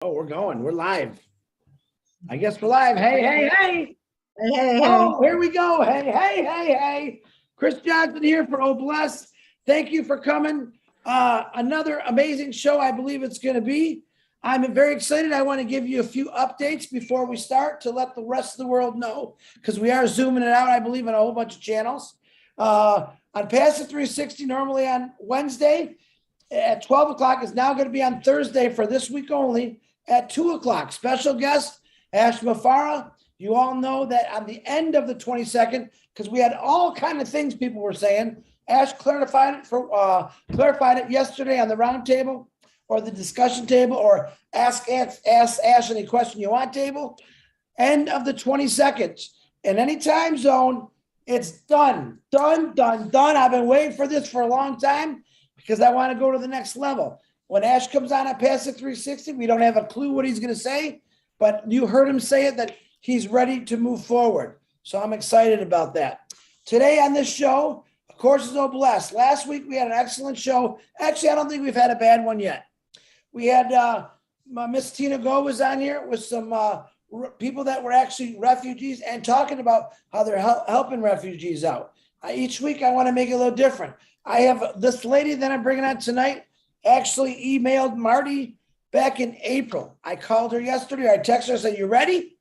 Oh, we're going. We're live. I guess we're live. Hey, hey, hey. Hey, hey, Oh, here we go. Hey, hey, hey, hey. Chris Johnson here for Oh Bless. Thank you for coming. Another amazing show, I believe it's going to be. I'm very excited. I want to give you a few updates before we start to let the rest of the world know, because we are zooming it out, I believe, on a whole bunch of channels. On Passive 360, normally on Wednesday at 12 o'clock, is now going to be on Thursday for this week only at 2 o'clock. Special guest, Ash Mafara. You all know that on the end of the 22nd, because we had all kind of things people were saying. Ash clarified it yesterday on the round table or the discussion table or ask Ash any question you want table. End of the 22nd. In any time zone, it's done. I've been waiting for this for a long time because I want to go to the next level. When Ash comes on at Passive 360, we don't have a clue what he's going to say, but you heard him say it, that he's ready to move forward. So I'm excited about that. Today on this show, of course, is Oh Bless. Last week, we had an excellent show. Actually, I don't think we've had a bad one yet. We had Miss Tina Go was on here with some people that were actually refugees and talking about how they're helping refugees out. Each week, I want to make it a little different. I have this lady that I'm bringing on tonight actually emailed Marty back in April. I called her yesterday. I texted her, I said, "You ready?"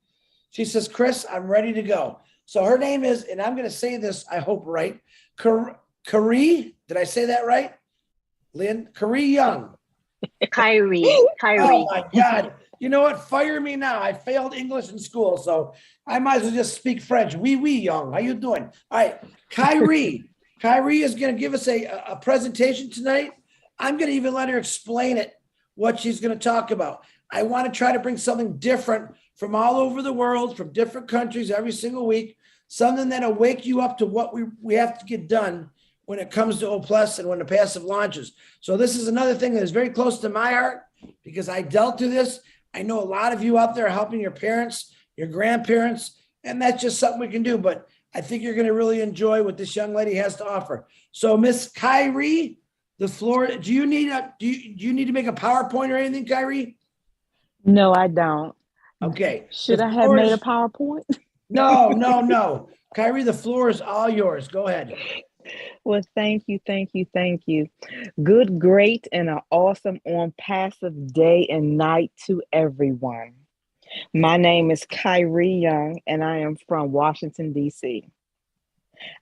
She says, "Chris, I'm ready to go." So her name is, and I'm going to say this, I hope right, Kyrie. Did I say that right? Lynn? Kyrie Young. Kyrie. Oh my God. You know what? Fire me now. I failed English in school, so I might as well just speak French. Oui, Young. How you doing? All right. Kyrie. Kyrie is going to give us a presentation tonight. I'm going to even let her explain it, what she's going to talk about. I want to try to bring something different from all over the world, from different countries every single week, something that'll wake you up to what we have to get done when it comes to O Plus and when the passive launches. So this is another thing that is very close to my heart because I dealt through this. I know a lot of you out there helping your parents, your grandparents, and that's just something we can do. But I think you're going to really enjoy what this young lady has to offer. So Miss Kyrie, the floor, do you need to make a PowerPoint or anything, Kyrie? No, I don't. Okay. Should I have made a PowerPoint? No. Kyrie, the floor is all yours. Go ahead. Well, thank you. Good, great, and an awesome ONPASSIVE day and night to everyone. My name is Kyrie Young, and I am from Washington, D.C.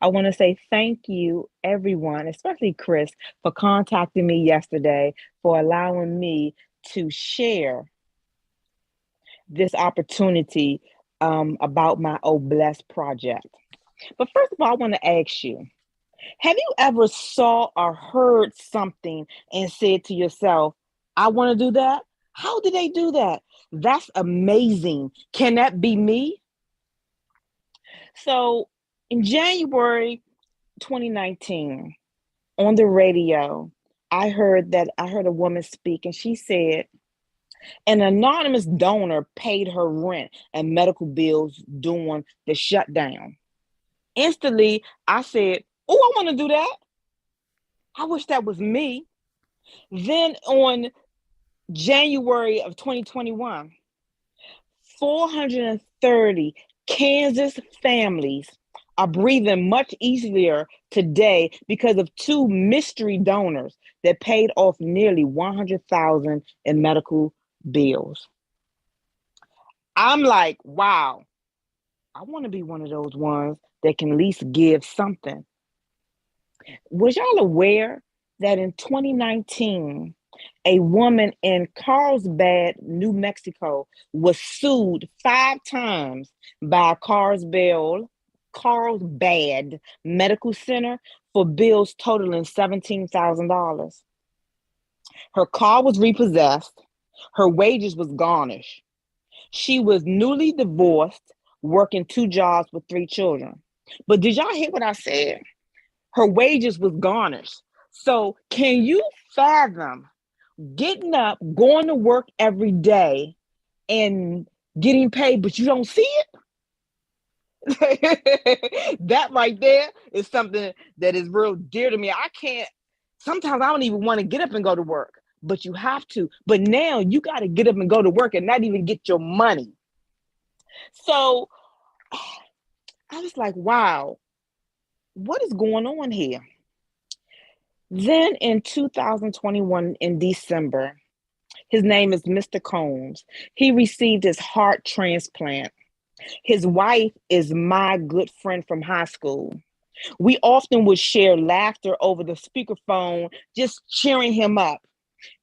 I want to say thank you, everyone, especially Chris, for contacting me yesterday, for allowing me to share this opportunity about my Oh Bless project. But first of all, I want to ask you, have you ever saw or heard something and said to yourself, I want to do that? How did they do that? That's amazing. Can that be me? So in January 2019, on the radio, I heard a woman speak, and she said, an anonymous donor paid her rent and medical bills during the shutdown. Instantly, I said, oh, I want to do that. I wish that was me. Then on January of 2021, 430 Kansas families are breathing much easier today because of two mystery donors that paid off nearly $100,000 in medical bills. I'm like, wow, I want to be one of those ones that can at least give something. Was y'all aware that in 2019, a woman in Carlsbad, New Mexico, was sued 5 times by Carlsbad Medical Center for bills totaling $17,000. Her car was repossessed. Her wages was garnished. She was newly divorced, working 2 jobs with 3 children. But did y'all hear what I said? Her wages was garnished. So can you fathom getting up, going to work every day and getting paid, but you don't see it? That right there is something that is real dear to me. Sometimes I don't even want to get up and go to work, but you have to. But now you got to get up and go to work and not even get your money. So I was like, wow, what is going on here? Then in 2021, in December, his name is Mr. Combs. He received his heart transplant. His wife is my good friend from high school. We often would share laughter over the speakerphone, just cheering him up.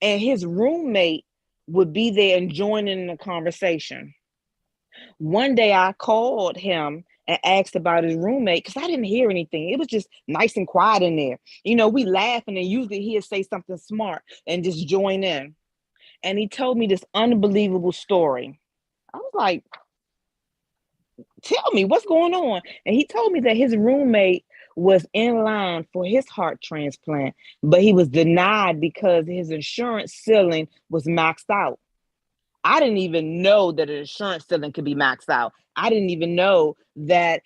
And his roommate would be there and joining in the conversation. One day I called him and asked about his roommate because I didn't hear anything. It was just nice and quiet in there. You know, we laughing and usually he'd say something smart and just join in. And he told me this unbelievable story. I was like, tell me what's going on. And he told me that his roommate was in line for his heart transplant, but he was denied because his insurance ceiling was maxed out. I didn't even know that an insurance ceiling could be maxed out. I didn't even know that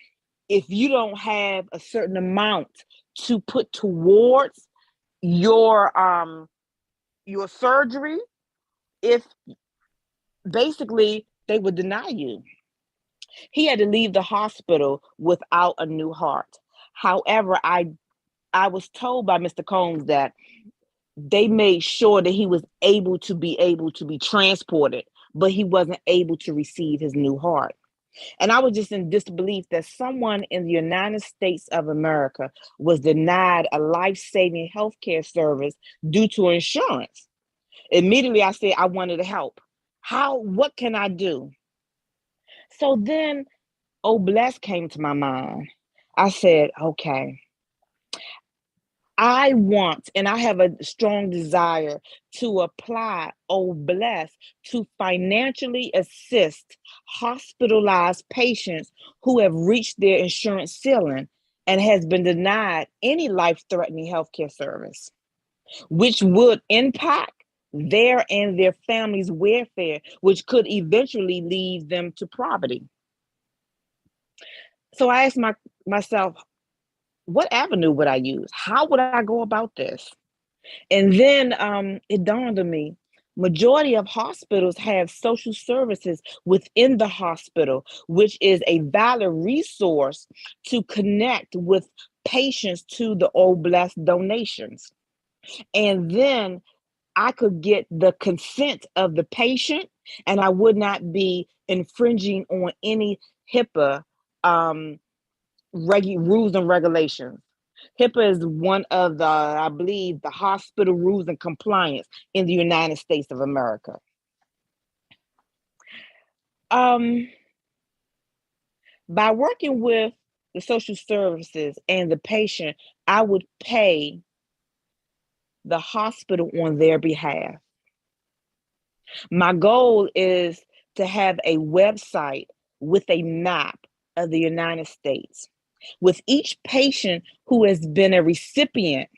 if you don't have a certain amount to put towards your surgery, if basically they would deny you. He had to leave the hospital without a new heart. However, I was told by Mr. Combs that they made sure that he was able to be transported, but he wasn't able to receive his new heart. And I was just in disbelief that someone in the United States of America was denied a life-saving healthcare service due to insurance. Immediately I said I wanted to help. What can I do? So then Bless came to my mind. I said, okay, I want and I have a strong desire to apply Bless to financially assist hospitalized patients who have reached their insurance ceiling and has been denied any life-threatening healthcare service, which would impact their and their families' welfare, which could eventually lead them to poverty. So I asked myself, what avenue would I use? How would I go about this? And then it dawned on me, majority of hospitals have social services within the hospital, which is a valid resource to connect with patients to the Bless donations. And then I could get the consent of the patient and I would not be infringing on any HIPAA rules and regulations. HIPAA is one of I believe, the hospital rules and compliance in the United States of America. By working with the social services and the patient, I would pay the hospital on their behalf. My goal is to have a website with a map of the United States, with each patient who has been a recipient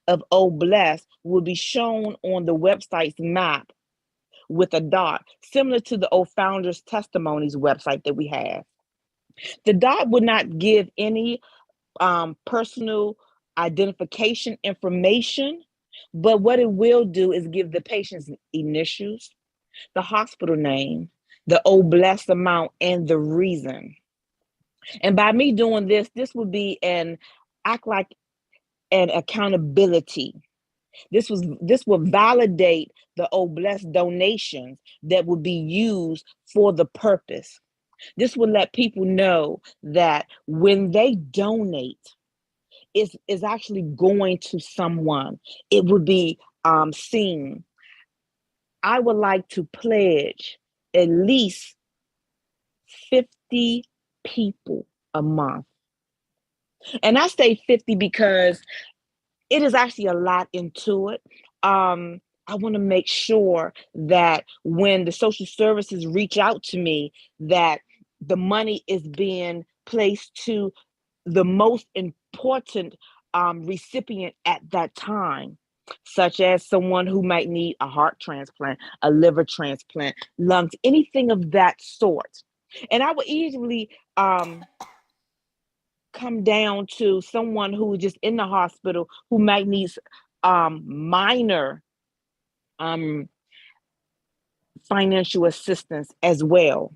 of Bless will be shown on the website's map with a dot, similar to the Founders Testimonies website that we have. The dot would not give any personal identification information, but what it will do is give the patient's initials, the hospital name, the Bless amount, and the reason. And by me doing this would be an accountability. This will validate the Bless donations that will be used for the purpose. This will let people know that when they donate, is actually going to someone. It would be seen. I would like to pledge at least 50 people a month. And I say 50 because it is actually a lot into it. I want to make sure that when the social services reach out to me, that the money is being placed to the most important recipient at that time, such as someone who might need a heart transplant, a liver transplant, lungs, anything of that sort. And I would easily come down to someone who is just in the hospital who might need minor financial assistance as well.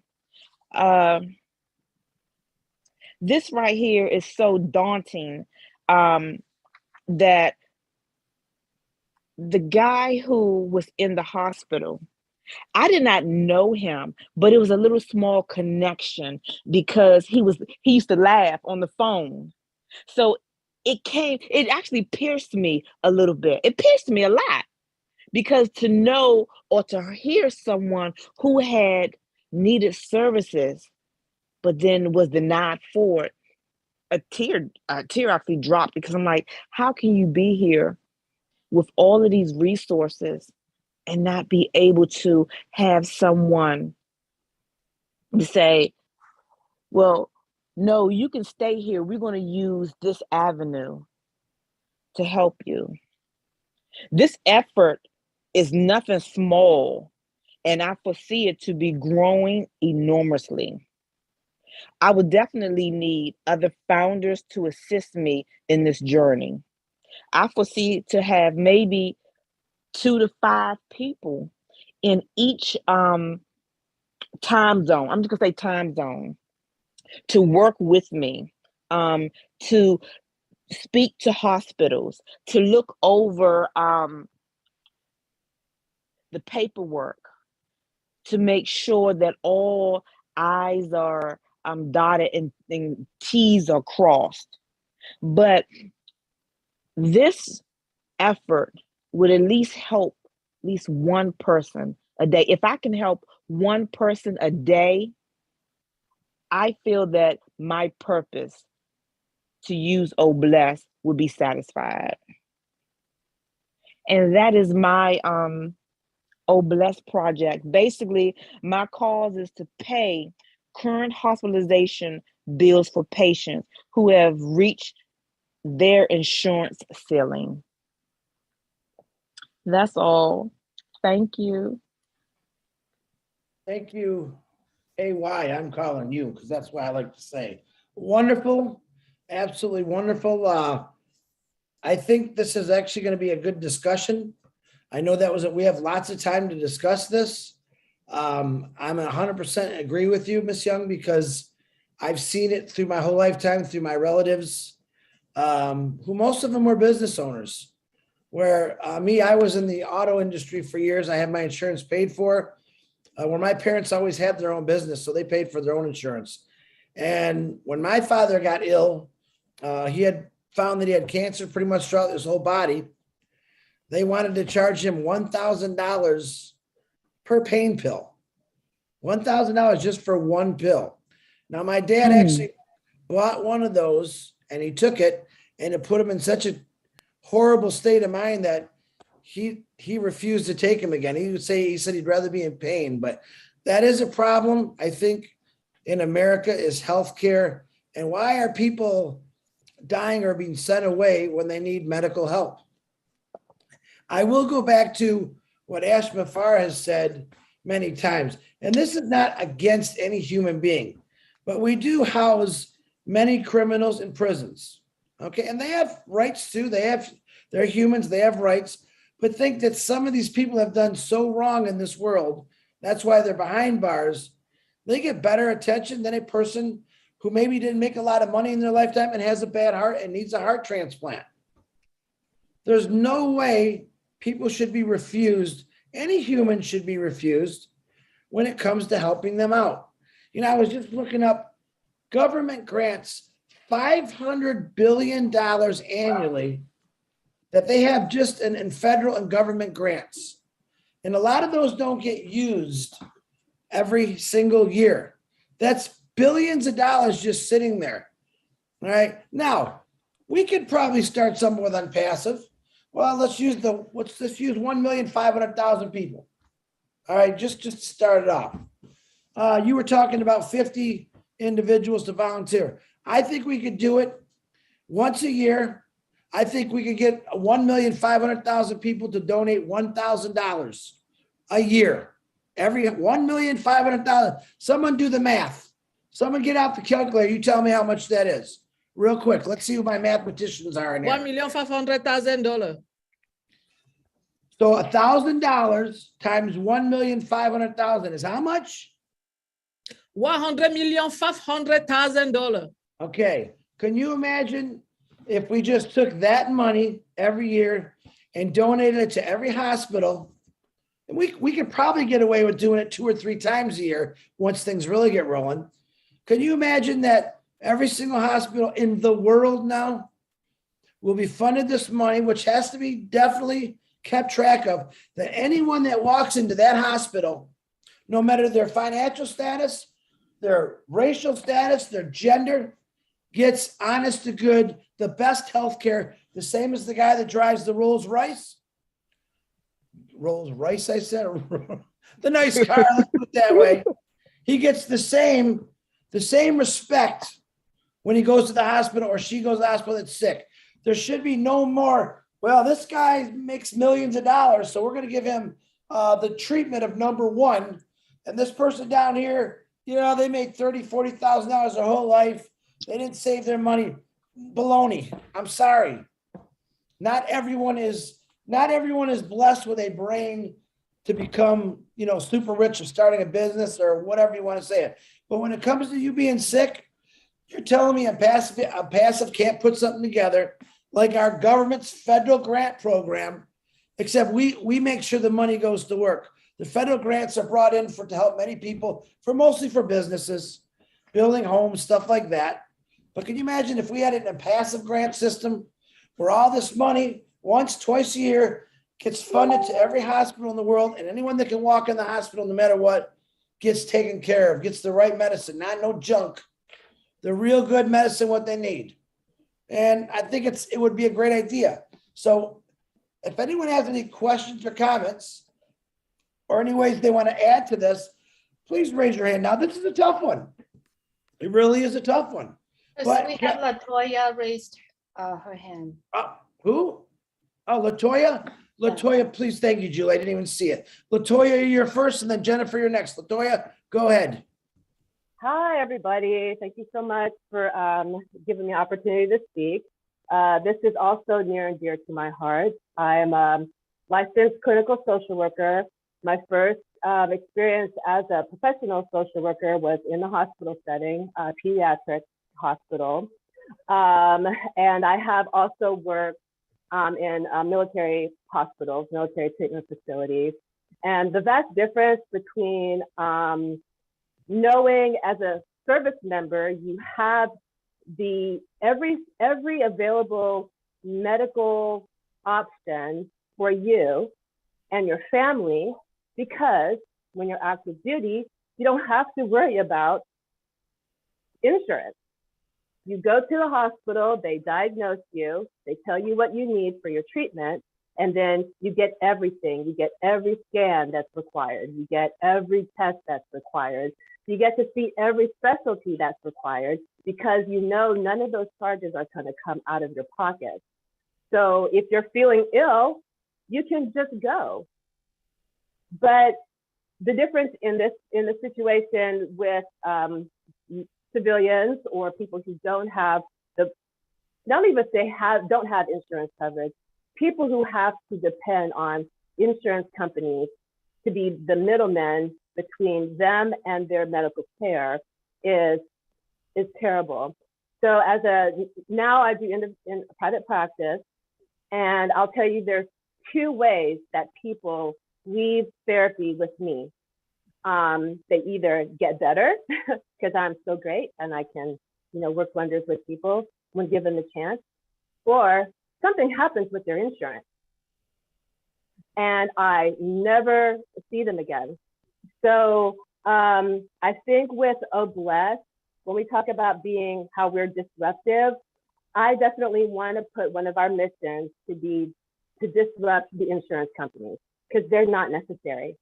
This right here is so daunting that the guy who was in the hospital, I did not know him, but it was a little small connection because he used to laugh on the phone. So it actually pierced me a little bit. It pierced me a lot because to know or to hear someone who had needed services, but then was denied for it, a tear actually dropped because I'm like, how can you be here with all of these resources and not be able to have someone to say, well, no, you can stay here. We're going to use this avenue to help you. This effort is nothing small, and I foresee it to be growing enormously. I would definitely need other founders to assist me in this journey. I foresee to have maybe 2 to 5 people in each time zone. I'm just gonna say time zone to work with me, to speak to hospitals, to look over the paperwork, to make sure that all I's are dotted and T's are crossed. But this effort would at least help at least one person a day. If I can help one person a day, I feel that my purpose to use Oh Bless would be satisfied. And that is my Oh Bless project. Basically, my cause is to pay current hospitalization bills for patients who have reached their insurance ceiling. That's all. Thank you. Thank you, AY. I'm calling you because that's what I like to say. Wonderful, absolutely wonderful. I think this is actually going to be a good discussion. I know we have lots of time to discuss this. I'm 100% agree with you, Miss Young, because I've seen it through my whole lifetime, through my relatives, who most of them were business owners. Where I was in the auto industry for years. I had my insurance paid for. Where my parents always had their own business, so they paid for their own insurance. And when my father got ill, he had found that he had cancer pretty much throughout his whole body. They wanted to charge him $1,000 per pain pill. $1,000 just for one pill. Now, my dad actually bought one of those and he took it, and it put him in such a horrible state of mind that he refused to take him again. He said he'd rather be in pain, but that is a problem, I think, in America is healthcare. And why are people dying or being sent away when they need medical help? I will go back to what Ash Mafar has said many times, and this is not against any human being, but we do house many criminals in prisons. Okay, and they have rights too. They're humans, they have rights, but think that some of these people have done so wrong in this world, that's why they're behind bars. They get better attention than a person who maybe didn't make a lot of money in their lifetime and has a bad heart and needs a heart transplant. There's no way people should be refused. Any human should be refused when it comes to helping them out. I was just looking up government grants, $500 billion annually that they have just in federal and government grants. And a lot of those don't get used every single year. That's billions of dollars just sitting there. All right. Now, we could probably start something with ONPASSIVE. Well, let's use 1,500,000 people. All right, just to start it off. You were talking about 50 individuals to volunteer. I think we could do it once a year. I think we could get 1,500,000 people to donate $1,000 a year. Every 1,500,000. Someone do the math. Someone get out the calculator. You tell me how much that is. Real quick. Let's see who my mathematicians are in here. $1,500,000. So $1,000 times 1,500,000 is how much? $100,500,000. Okay. Can you imagine if we just took that money every year and donated it to every hospital? And we could probably get away with doing it 2 or 3 times a year once things really get rolling. Can you imagine that every single hospital in the world now will be funded this money, which has to be definitely kept track of, that anyone that walks into that hospital, no matter their financial status, their racial status, their gender, gets honest to good, the best healthcare, the same as the guy that drives the Rolls Royce. Rolls Royce, I said, the nice car, let's put it that way. He gets the same respect when he goes to the hospital or she goes to the hospital that's sick. There should be no more, well, this guy makes millions of dollars, so we're going to give him the treatment of number one. And this person down here, you know, they made $30,000, $40,000 their whole life. They didn't save their money. Baloney. I'm sorry. Not everyone is blessed with a brain to become, you know, super rich or starting a business or whatever you want to say it. But when it comes to you being sick, you're telling me a passive can't put something together like our government's federal grant program, except we make sure the money goes to work. The federal grants are brought in to help many people, mostly for businesses, building homes, stuff like that. But can you imagine if we had it in a passive grant system where all this money once, twice a year gets funded to every hospital in the world, and anyone that can walk in the hospital, no matter what, gets taken care of, gets the right medicine, not no junk, the real good medicine, what they need. And I think it would be a great idea. So if anyone has any questions or comments or any ways they want to add to this, please raise your hand. Now, this is a tough one. It really is a tough one. But we have Latoya raised her hand. Who? Oh, Latoya? Latoya, please. Thank you, Julie. I didn't even see it. Latoya, you're first, and then Jennifer, you're next. Latoya, go ahead. Hi, everybody. Thank you so much for giving me the opportunity to speak. This is also near and dear to my heart. I'm a licensed clinical social worker. My first experience as a professional social worker was in the hospital setting, pediatric hospital. And I have also worked in military hospitals, military treatment facilities. And the vast difference between knowing as a service member, you have every available medical option for you and your family, because when you're active duty, you don't have to worry about insurance. You go to the hospital, they diagnose you, they tell you what you need for your treatment, and then you get everything. You get every scan that's required. You get every test that's required. You get to see every specialty that's required, because you know none of those charges are going to come out of your pocket. So if you're feeling ill, you can just go. But the difference in the situation with civilians or people who don't have don't have insurance coverage, people who have to depend on insurance companies to be the middlemen between them and their medical care is terrible. So now I do in private practice, and I'll tell you there's 2 ways that people leave therapy with me. They either get better because I'm so great and I can, work wonders with people when given the chance, or something happens with their insurance and I never see them again. So I think with OBLESS, when we talk about how we're disruptive, I definitely want to put one of our missions to disrupt the insurance companies, because they're not necessary.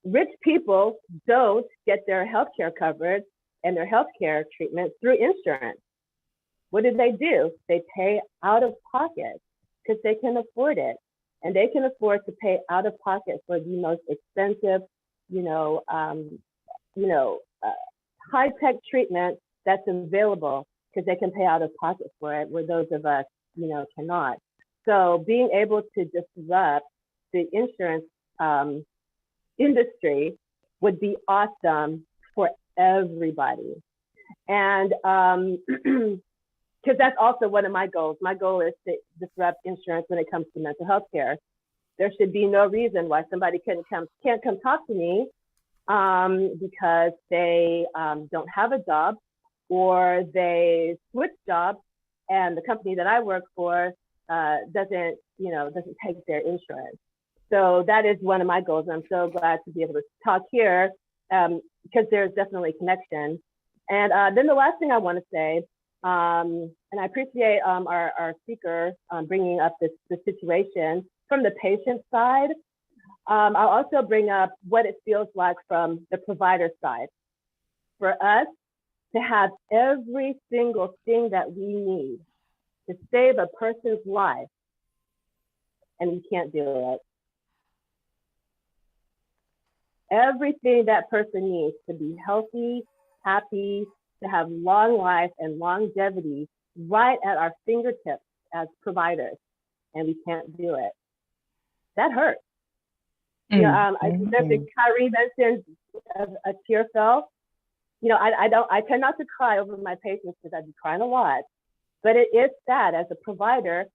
Rich people don't get their healthcare coverage and their healthcare treatment through insurance. What do? They pay out of pocket because they can afford it, and they can afford to pay out of pocket for the most expensive, high-tech treatment that's available, because they can pay out of pocket for it, where those of us, cannot. So being able to disrupt the insurance industry would be awesome for everybody. And because that's also one of my goals. My goal is to disrupt insurance when it comes to mental health care. There should be no reason why somebody can't come talk to me because they don't have a job, or they switch jobs and the company that I work for doesn't take their insurance. So that is one of my goals. I'm so glad to be able to talk here because there's definitely a connection. And then the last thing I want to say, and I appreciate our speaker bringing up this situation from the patient side. I'll also bring up what it feels like from the provider side. For us to have every single thing that we need to save a person's life, and we can't do it. Everything that person needs to be healthy, happy, to have long life and longevity right at our fingertips as providers, and we can't do it. That hurts. I think Kyrie mentioned a tear fell. I tend not to cry over my patients because I'd be crying a lot, but it is sad as a provider.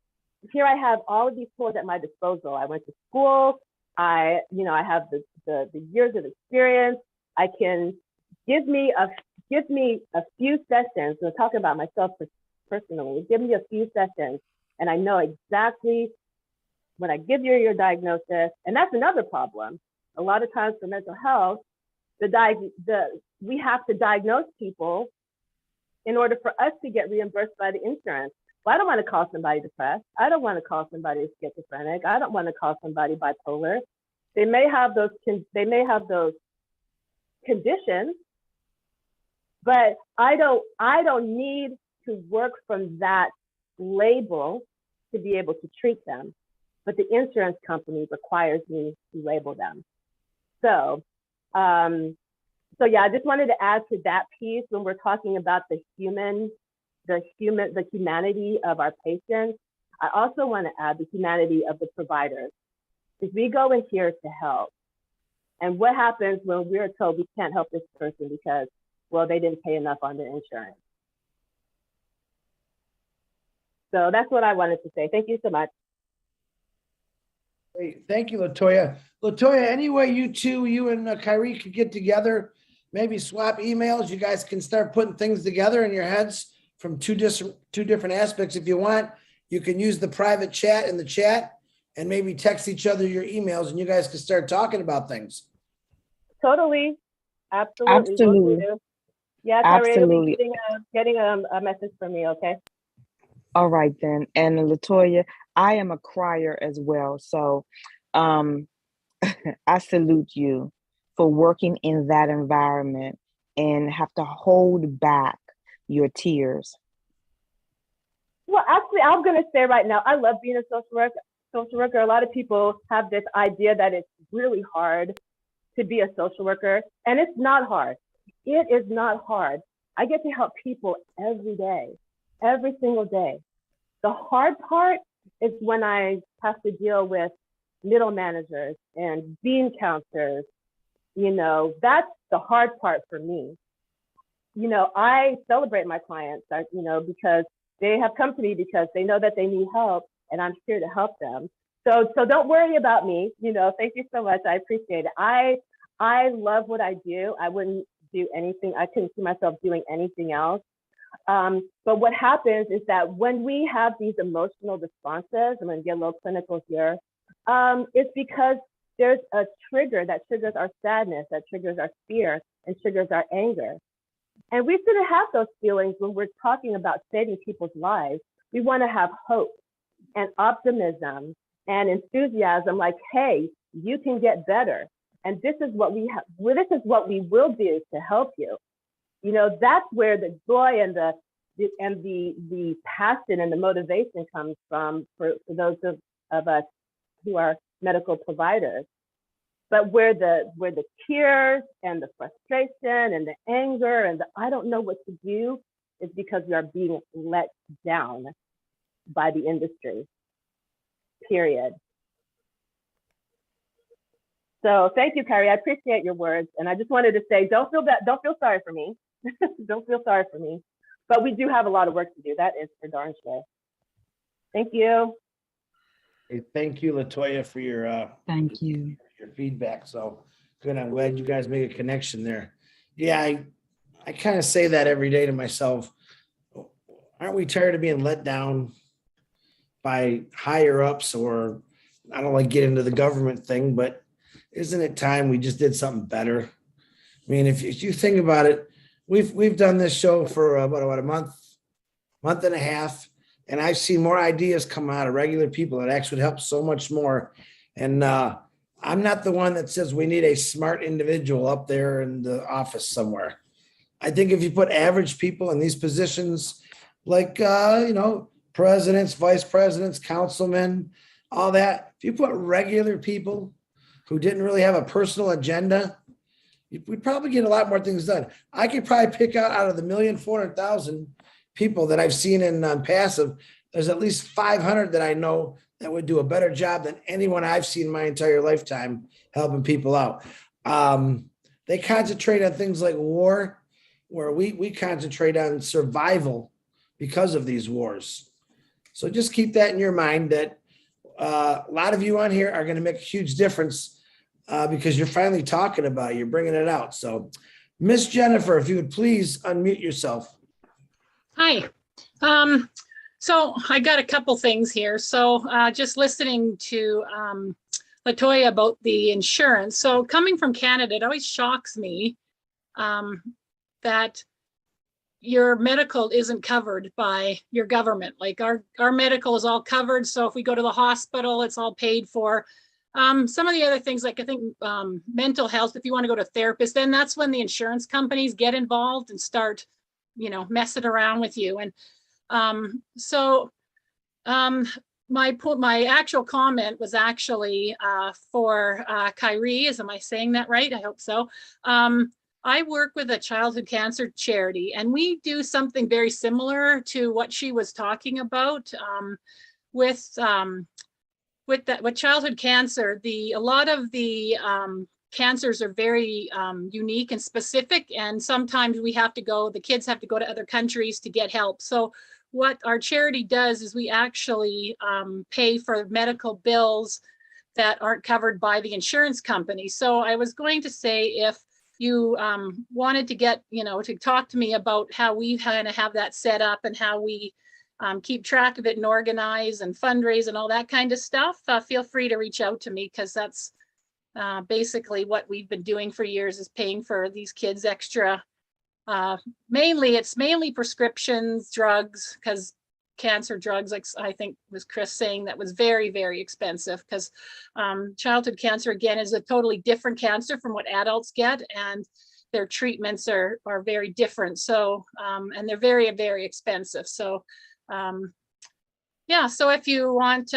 Here I have all of these tools at my disposal. I went to school. I have the years of experience. I can give me a few sessions. I'm talking about myself personally. Give me a few sessions, and I know exactly when I give you your diagnosis. And that's another problem. A lot of times for mental health, we have to diagnose people in order for us to get reimbursed by the insurance. Well, I don't want to call somebody depressed. I don't want to call somebody schizophrenic. I don't want to call somebody bipolar. They may have those conditions, but I don't need to work from that label to be able to treat them. But the insurance company requires me to label them. So yeah, I just wanted to add to that piece when we're talking about the humanity of our patients. I also want to add the humanity of the providers. Because we go in here to help. And what happens when we're told we can't help this person because, well, they didn't pay enough on their insurance? So that's what I wanted to say. Thank you so much. Great. Thank you, LaToya. LaToya, any way you and Kyrie could get together, maybe swap emails, you guys can start putting things together in your heads from two different aspects. If you want, you can use the private chat in the chat and maybe text each other your emails, and you guys can start talking about things. Totally. Absolutely. Yeah, Kyrie, Absolutely. you'll be getting a message from me, okay? All right then. And LaToya, I am a crier as well. So I salute you for working in that environment and have to hold back your tears. Well, actually, I'm going to say right now, I love being a social worker. A lot of people have this idea that it's really hard to be a social worker, and it's not hard. It is not hard. I get to help people every day, every single day. The hard part is when I have to deal with middle managers and bean counters. That's the hard part for me. I celebrate my clients, because they have come to me because they know that they need help, and I'm here to help them. So don't worry about me. Thank you so much. I appreciate it. I love what I do. I wouldn't do anything. I couldn't see myself doing anything else. But what happens is that when we have these emotional responses, I'm going to get a little clinical here, it's because there's a trigger that triggers our sadness, that triggers our fear, and triggers our anger. And we shouldn't have those feelings when we're talking about saving people's lives. We want to have hope and optimism and enthusiasm, like, hey, you can get better. And this is what we have. Well, this is what we will do to help you. That's where the joy and the passion and the motivation comes from for those of us who are medical providers. But where the tears and the frustration and the anger and the I don't know what to do is because we are being let down by the industry, period. So thank you, Kyrie. I appreciate your words. And I just wanted to say, don't feel sorry for me. Don't feel sorry for me. But we do have a lot of work to do. That is for darn sure. Thank you. Hey, thank you, LaToya, for your Thank you. your feedback. So good. I'm glad you guys made a connection there. Yeah, I kind of say that every day to myself. Aren't we tired of being let down by higher ups? Or I don't like get into the government thing, but isn't it time we just did something better? I mean, if you think about it, we've done this show for about a month and a half, and I've seen more ideas come out of regular people that actually help so much more. And I'm not the one that says we need a smart individual up there in the office somewhere. I think if you put average people in these positions, like presidents, vice presidents, councilmen, all that, if you put regular people who didn't really have a personal agenda, we'd probably get a lot more things done. I could probably pick out of the 1,400,000 people that I've seen in passive, there's at least 500 that I know that would do a better job than anyone I've seen my entire lifetime helping people out. They concentrate on things like war, where we concentrate on survival because of these wars. So just keep that in your mind, that a lot of you on here are going to make a huge difference because you're finally talking about it. You're bringing it out. So Miss Jennifer, if you would please unmute yourself. Hi. So I got a couple things here. So just listening to LaToya about the insurance. So coming from Canada, it always shocks me that your medical isn't covered by your government. Like our medical is all covered. So if we go to the hospital, it's all paid for. Some of the other things, like I think mental health, if you want to go to a therapist, then that's when the insurance companies get involved and start, messing around with you. And my actual comment was actually for Kyrie. Am I saying that right? I hope so. I work with a childhood cancer charity, and we do something very similar to what she was talking about with childhood cancer. A lot of the cancers are very unique and specific, and sometimes the kids have to go to other countries to get help. So what our charity does is we actually pay for medical bills that aren't covered by the insurance company. So I was going to say, if you wanted to get, to talk to me about how we kind of have that set up and how we keep track of it and organize and fundraise and all that kind of stuff, feel free to reach out to me, because that's basically what we've been doing for years, is paying for these kids extra. It's mainly prescriptions, drugs, because cancer drugs, like I think was Chris saying, that was very, very expensive, because childhood cancer, again, is a totally different cancer from what adults get, and their treatments are very different. So, and they're very, very expensive. So, yeah, so if you want,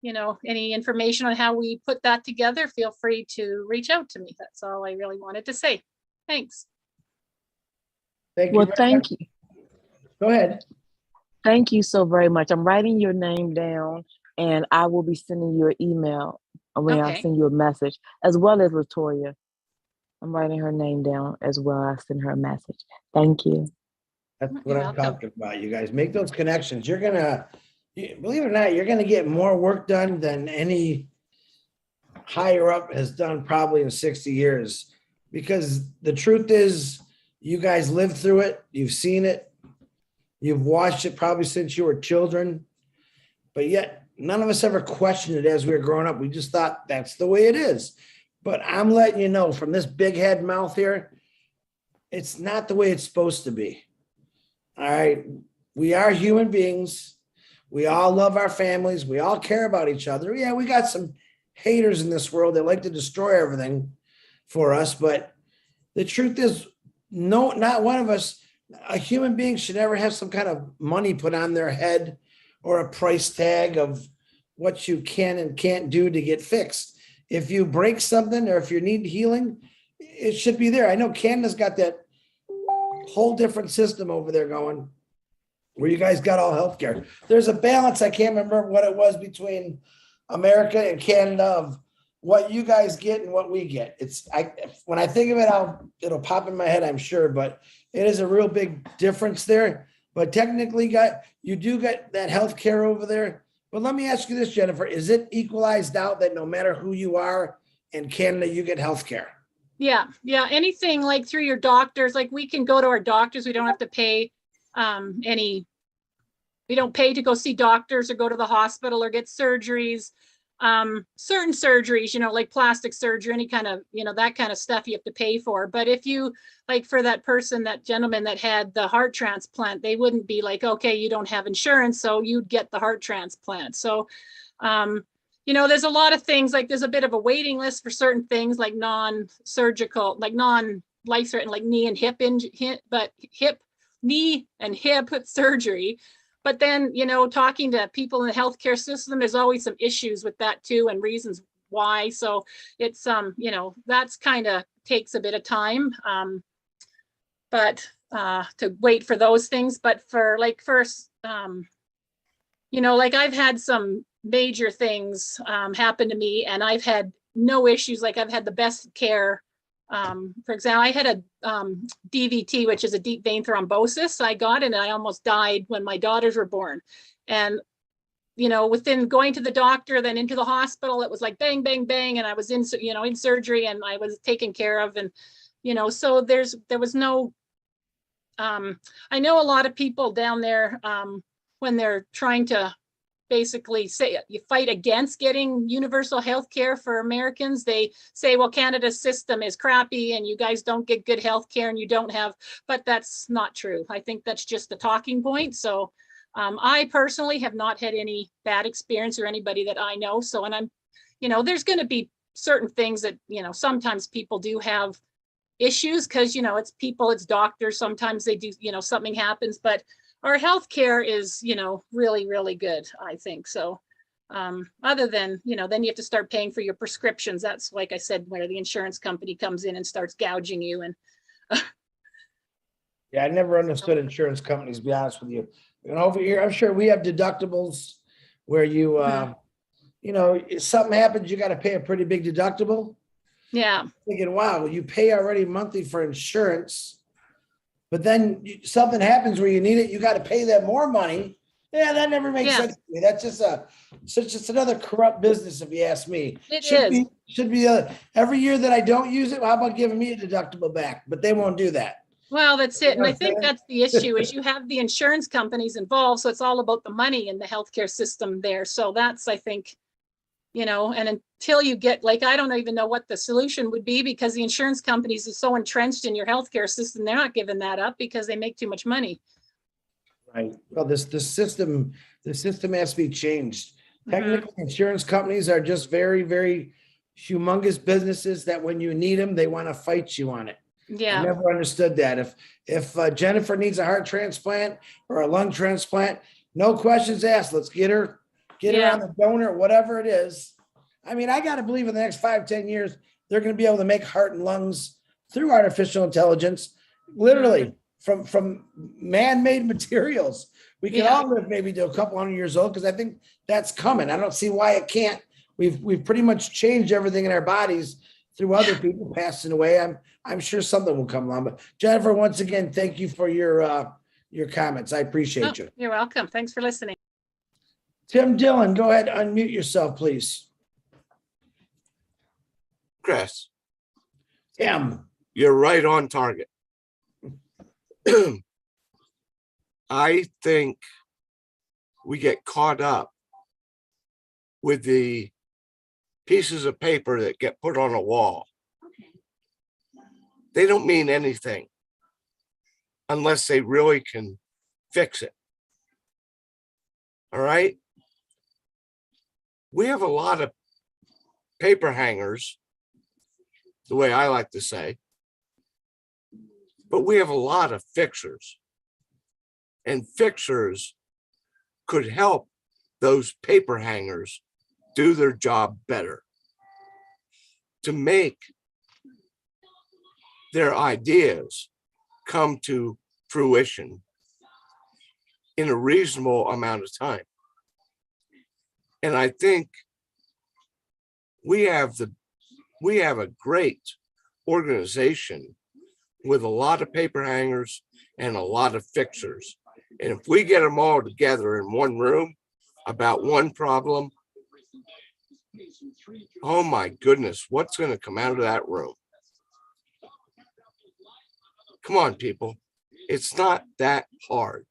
any information on how we put that together, feel free to reach out to me. That's all I really wanted to say. Thanks. Thank you. Well, thank you. Go ahead. Thank you so very much. I'm writing your name down, and I will be sending you an email. I'll send you a message, as well as LaToya. I'm writing her name down as well. I'll send her a message. Thank you. That's what I'm talking about. You guys make those connections. You're gonna, believe it or not, you're gonna get more work done than any higher up has done probably in 60 years. Because the truth is, you guys lived through it. You've seen it. You've watched it probably since you were children. But yet, none of us ever questioned it as we were growing up. We just thought that's the way it is. But I'm letting you know, from this big head mouth here, it's not the way it's supposed to be. All right. We are human beings. We all love our families. We all care about each other. Yeah, we got some haters in this world that like to destroy everything for us. But the truth is, no, not one of us, a human being, should ever have some kind of money put on their head or a price tag of what you can and can't do to get fixed. If you break something or if you need healing, it should be there. I know Canada's got that whole different system over there going, where you guys got all healthcare. There's a balance. I can't remember what it was between America and Canada of what you guys get and what we get. When I think of it, it'll pop in my head, I'm sure, but it is a real big difference there. But technically, you do get that health care over there. But let me ask you this, Jennifer, is it equalized out that no matter who you are in Canada, you get health care? Yeah. Anything like through your doctors, like we can go to our doctors. We don't have to pay we don't pay to go see doctors or go to the hospital or get surgeries. Certain surgeries, like plastic surgery, any kind of, that kind of stuff you have to pay for. But if you, like for that gentleman that had the heart transplant, they wouldn't be like, okay, you don't have insurance, so you'd get the heart transplant. So, there's a lot of things, like there's a bit of a waiting list for certain things like non-surgical, like non-life-threatening, like knee and hip surgery. But then, talking to people in the healthcare system, there's always some issues with that too, and reasons why. So it's, that's kind of takes a bit of time, but to wait for those things. But for like first, like I've had some major things happen to me, and I've had no issues. Like I've had the best care. For example, I had a DVT, which is a deep vein thrombosis. I got it and I almost died when my daughters were born. And, within going to the doctor, then into the hospital, it was like bang, bang, bang. And I was in surgery and I was taken care of. And, so there was no, I know a lot of people down there, when they're trying to basically say you fight against getting universal health care for Americans, they say, well, Canada's system is crappy and you guys don't get good health care and you don't have, but that's not true. I think that's just a talking point. So I personally have not had any bad experience or anybody that I know. So, and I'm, there's going to be certain things that, sometimes people do have issues because, it's people, it's doctors. Sometimes they do, something happens, but our healthcare is, really, really good, I think. So other than, then you have to start paying for your prescriptions. That's, like I said, where the insurance company comes in and starts gouging you. And yeah, I never understood insurance companies, to be honest with you. And over here, I'm sure we have deductibles where you, if something happens, you got to pay a pretty big deductible. Yeah. I'm thinking, wow, you pay already monthly for insurance. But then something happens where you need it, you got to pay them more money. Yeah, that never makes sense to me. That's just another corrupt business, if you ask me. It should be every year that I don't use it. How about giving me a deductible back? But they won't do that. Well, that's it. And I think that's the issue is you have the insurance companies involved. So it's all about the money in the healthcare system there. So that's, I think, and until you get, like, I don't even know what the solution would be because the insurance companies are so entrenched in your healthcare system, they're not giving that up because they make too much money. Right. Well, the system has to be changed. Technically, insurance companies are just very, very humongous businesses that when you need them, they want to fight you on it. Yeah. I never understood that. If Jennifer needs a heart transplant or a lung transplant, no questions asked. Let's get her on the donor, whatever it is. I mean, I got to believe in the next 5-10 years, they're going to be able to make heart and lungs through artificial intelligence, literally from man-made materials. We can all live maybe to a couple hundred years old because I think that's coming. I don't see why it can't. We've pretty much changed everything in our bodies through other people passing away. I'm sure something will come along. But Jennifer, once again, thank you for your comments. I appreciate you. You're welcome. Thanks for listening. Tim Dillon, go ahead, unmute yourself, please. Chris, Tim, you're right on target. I think we get caught up with the pieces of paper that get put on a wall. They don't mean anything unless they really can fix it. All right. We have a lot of paper hangers, the way I like to say, but we have a lot of fixers, and fixers could help those paper hangers do their job better to make their ideas come to fruition in a reasonable amount of time. And I think We have a great organization with a lot of paper hangers and a lot of fixers. And if we get them all together in one room about one problem, oh my goodness, what's going to come out of that room? Come on, people. It's not that hard.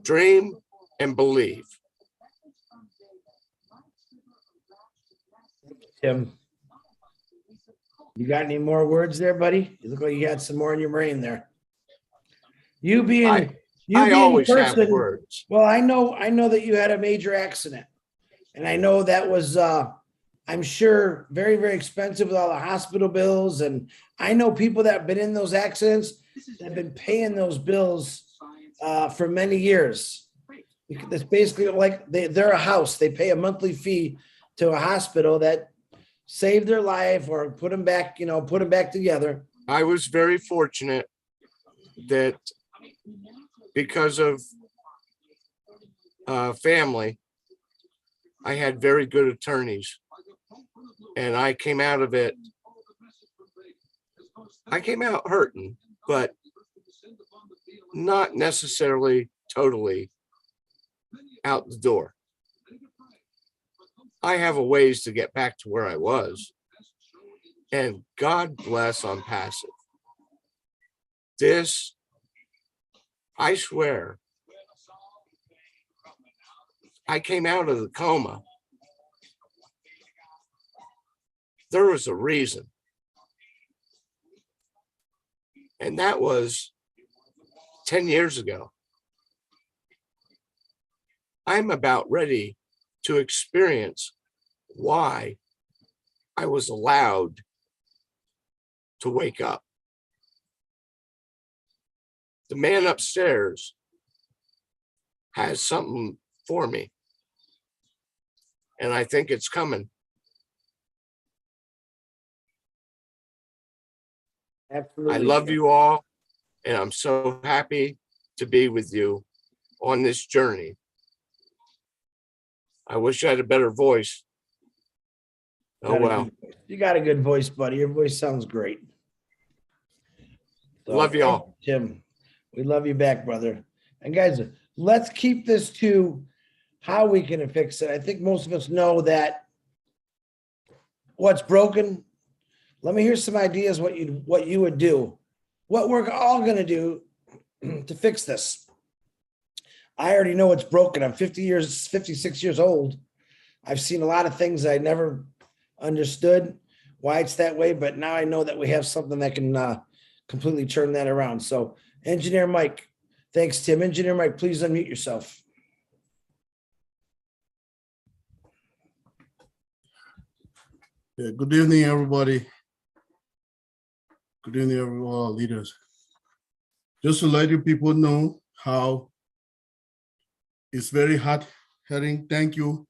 Dream and believe. Tim, you got any more words there, buddy? You look like you got some more in your brain there. You being I a always have person- words. Well, I know that you had a major accident, and I know that was, I'm sure, very, very expensive with all the hospital bills. And I know people that have been in those accidents that have been paying those bills for many years. It's basically like they're a house. They pay a monthly fee to a hospital that saved their life or put them back, put them back together. I was very fortunate that because of family, I had very good attorneys, and I came out of it. I came out hurting, but not necessarily totally out the door. I have a ways to get back to where I was, and God bless ONPASSIVE. This, I swear, I came out of the coma. There was a reason. And that was 10 years ago. I'm about ready to experience why I was allowed to wake up. The man upstairs has something for me, and I think it's coming. Absolutely. I love you all, and I'm so happy to be with you on this journey. I wish I had a better voice. Oh, well. You got a good voice, buddy. Your voice sounds great. So, Love y'all. Tim. We love you back, brother. And guys, let's keep this to how we can fix it. I think most of us know that what's broken. Let me hear some ideas what you would do. What we're all going to do to fix this. I already know what's broken. I'm 56 years old. I've seen a lot of things I never understood why it's that way, but now I know that we have something that can completely turn that around. So, Engineer Mike, thanks, Tim. Engineer Mike, please unmute yourself. Yeah, good evening, everybody. Good evening, all leaders. Just to let you people know how it's very hard hearing. Thank you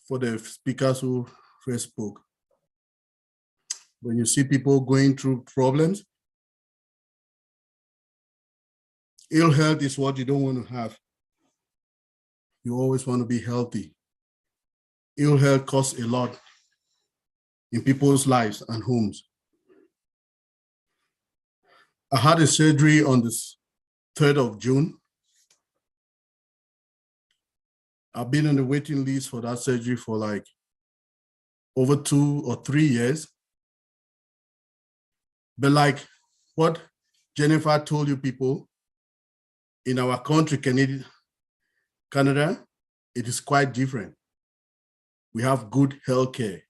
for the speakers who first spoke. When you see people going through problems, ill health is what you don't want to have. You always want to be healthy. Ill health costs a lot in people's lives and homes. I had a surgery on the 3rd of June. I've been on the waiting list for that surgery for like over 2 or 3 years. But like what Jennifer told you people, in our country, Canada, it is quite different. We have good healthcare.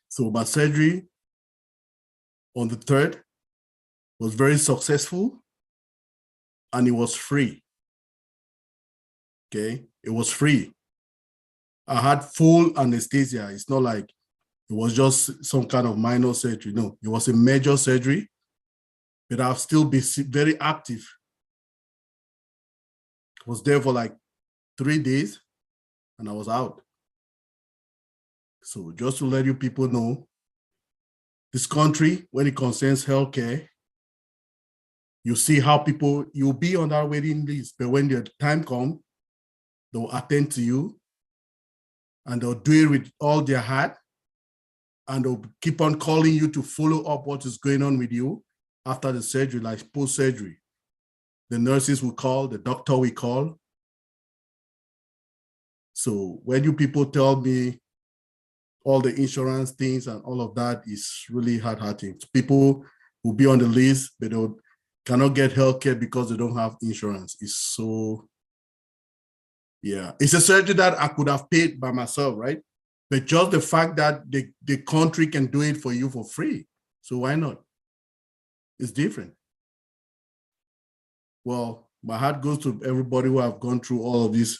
So my surgery on the 3rd was very successful, and it was free. Okay, it was free. I had full anesthesia. It's not like it was just some kind of minor surgery. No, it was a major surgery, but I've still been very active. I was there for like 3 days and I was out. So just to let you people know, this country, when it concerns healthcare, you see how people, you'll be on that waiting list, but when the time comes, they'll attend to you and they'll do it with all their heart, and they'll keep on calling you to follow up what is going on with you after the surgery, like post-surgery. The nurses will call, the doctor will call. So when you people tell me all the insurance things and all of that is really hard-hitting. People will be on the list, but they cannot get healthcare because they don't have insurance. It's so, yeah. It's a surgery that I could have paid by myself, right? But just the fact that the country can do it for you for free. So why not? It's different. Well, my heart goes to everybody who have gone through all of this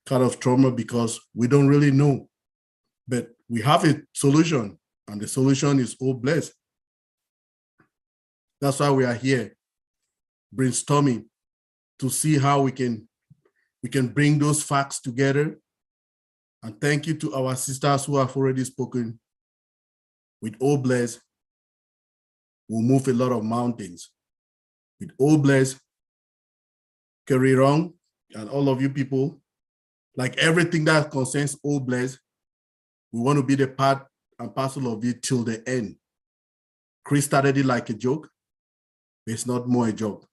kind of trauma, because we don't really know. But we have a solution, and the solution is all blessed. That's why we are here, brainstorming to see how we can bring those facts together. And thank you to our sisters who have already spoken. With all blessed, we'll move a lot of mountains. With all blessed, Kyrie Young, and all of you people, like everything that concerns all blessed, we want to be the part and parcel of it till the end. Chris started it like a joke, but it's not more a joke.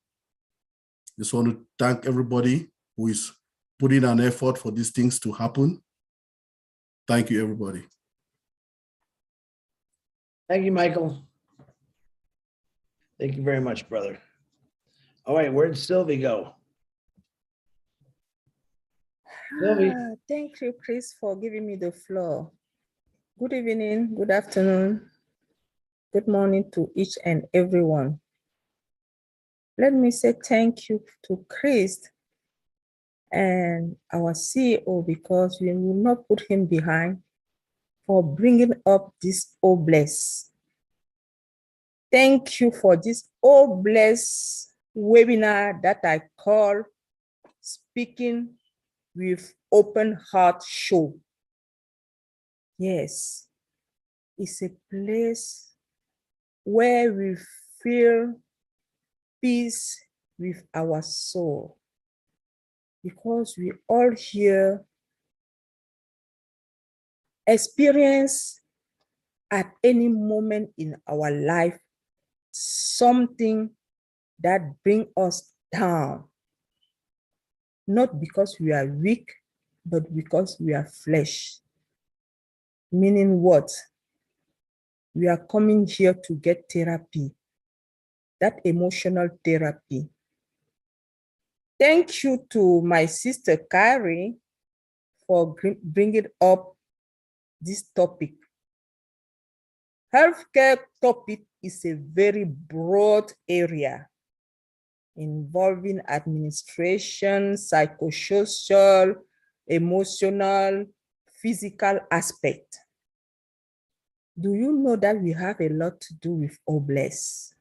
Just want to thank everybody who is putting an effort for these things to happen. Thank you, everybody. Thank you, Michael. Thank you very much, brother. All right, where'd Sylvie go? Sylvie. Thank you, Chris, for giving me the floor. Good evening, good afternoon, good morning to each and everyone. Let me say thank you to Chris and our CEO, because we will not put him behind, for bringing up this O Bless. Thank you for this O Bless webinar that I call Speaking with Open Heart Show. Yes, it's a place where we feel peace with our soul, because we all here experience at any moment in our life something that brings us down, not because we are weak, but because we are flesh. Meaning what? We are coming here to get therapy, that emotional therapy. Thank you to my sister Kyrie for bringing up this topic. Healthcare topic is a very broad area involving administration, psychosocial, emotional, physical aspect. Do you know that we have a lot to do with OBLESS?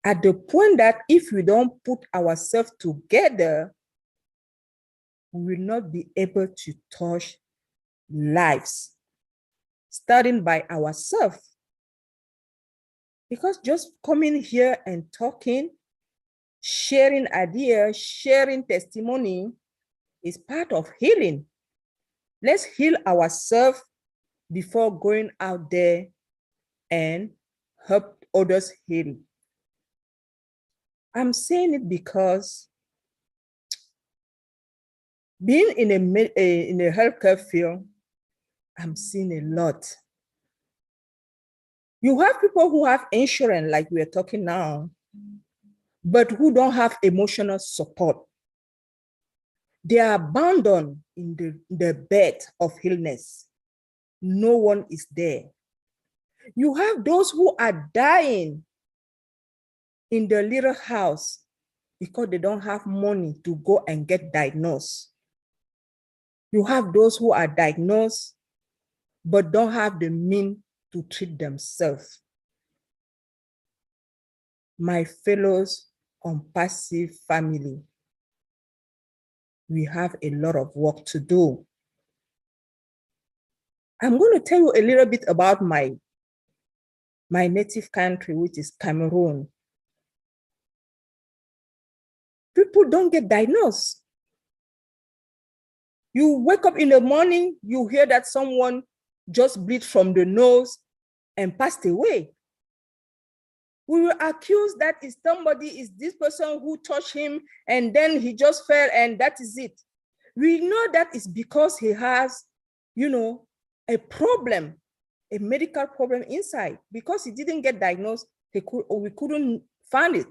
At the point that if we don't put ourselves together, we will not be able to touch lives, starting by ourselves. Because just coming here and talking, sharing ideas, sharing testimony is part of healing. Let's heal ourselves before going out there and help others heal. I'm saying it because being in a healthcare field, I'm seeing a lot. You have people who have insurance, like we're talking now, but who don't have emotional support. They are abandoned in the bed of illness. No one is there. You have those who are dying in the little house because they don't have money to go and get diagnosed. You have those who are diagnosed but don't have the means to treat themselves. My fellows ONPASSIVE family, we have a lot of work to do. I'm going to tell you a little bit about my native country, which is Cameroon. People don't get diagnosed. You wake up in the morning, you hear that someone just breathed from the nose and passed away. We will accuse that is somebody, is this person who touched him and then he just fell and that is it. We know that is because he has, a problem, a medical problem inside. Because he didn't get diagnosed, we couldn't find it.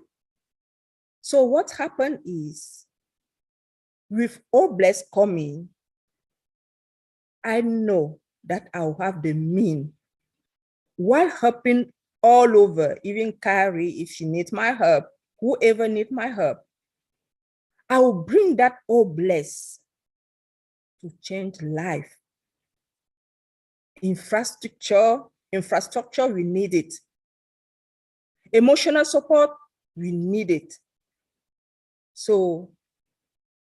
So what happened is, with OBLESS coming, I know that I'll have the mean, while helping all over, even Kyrie, if she needs my help, whoever needs my help, I will bring that OBLESS to change life. Infrastructure, we need it. Emotional support, we need it. So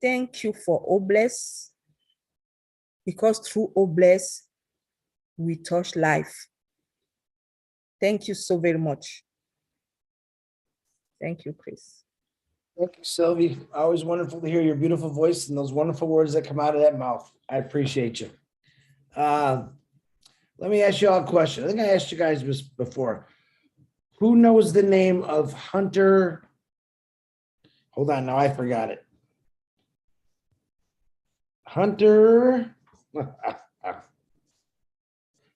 thank you for OBLESS, because through OBLESS, we touch life. Thank you so very much. Thank you, Chris. Thank you, Sylvie. Always wonderful to hear your beautiful voice and those wonderful words that come out of that mouth. I appreciate you. Let me ask you all a question. I think I asked you guys this before. Who knows the name of Hunter? Hold on, now I forgot it. Hunter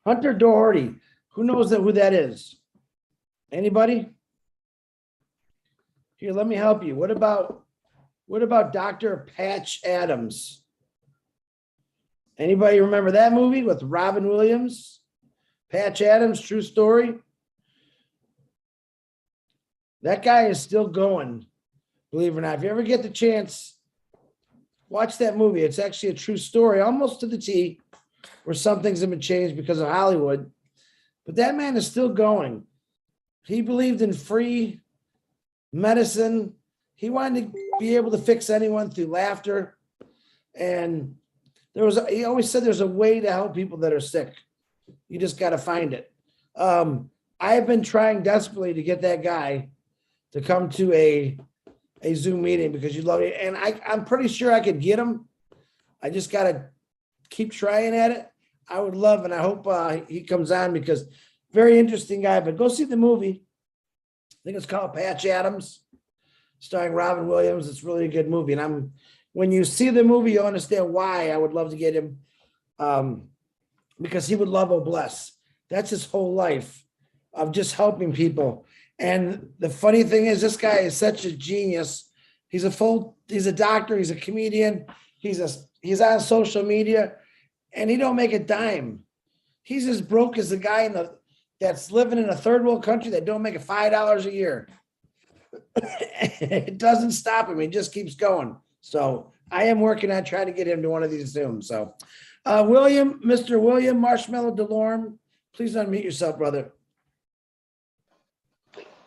Doherty. Who knows who that is? Anybody? Here, let me help you. What about Dr. Patch Adams? Anybody remember that movie with Robin Williams? Patch Adams, true story. That guy is still going, believe it or not. If you ever get the chance, watch that movie. It's actually a true story, almost to the T, where some things have been changed because of Hollywood. But that man is still going. He believed in free medicine. He wanted to be able to fix anyone through laughter. And he always said there's a way to help people that are sick. You just got to find it. I have been trying desperately to get that guy to come to a Zoom meeting because you love it. And I'm pretty sure I could get him. I just got to keep trying at it. I would love, and I hope he comes on because very interesting guy. But go see the movie. I think it's called Patch Adams, starring Robin Williams. It's really a good movie. And when you see the movie, you'll understand why I would love to get him, because he would love OBLESS. That's his whole life of just helping people. And the funny thing is, this guy is such a genius. He's a doctor. He's a comedian. He's on social media, and he don't make a dime. He's as broke as the guy that's living in a third world country that don't make $5 a year. It doesn't stop him. He just keeps going. So I am working on trying to get him to one of these Zooms. So Mr. William Marshmallow DeLorme, please unmute yourself, brother.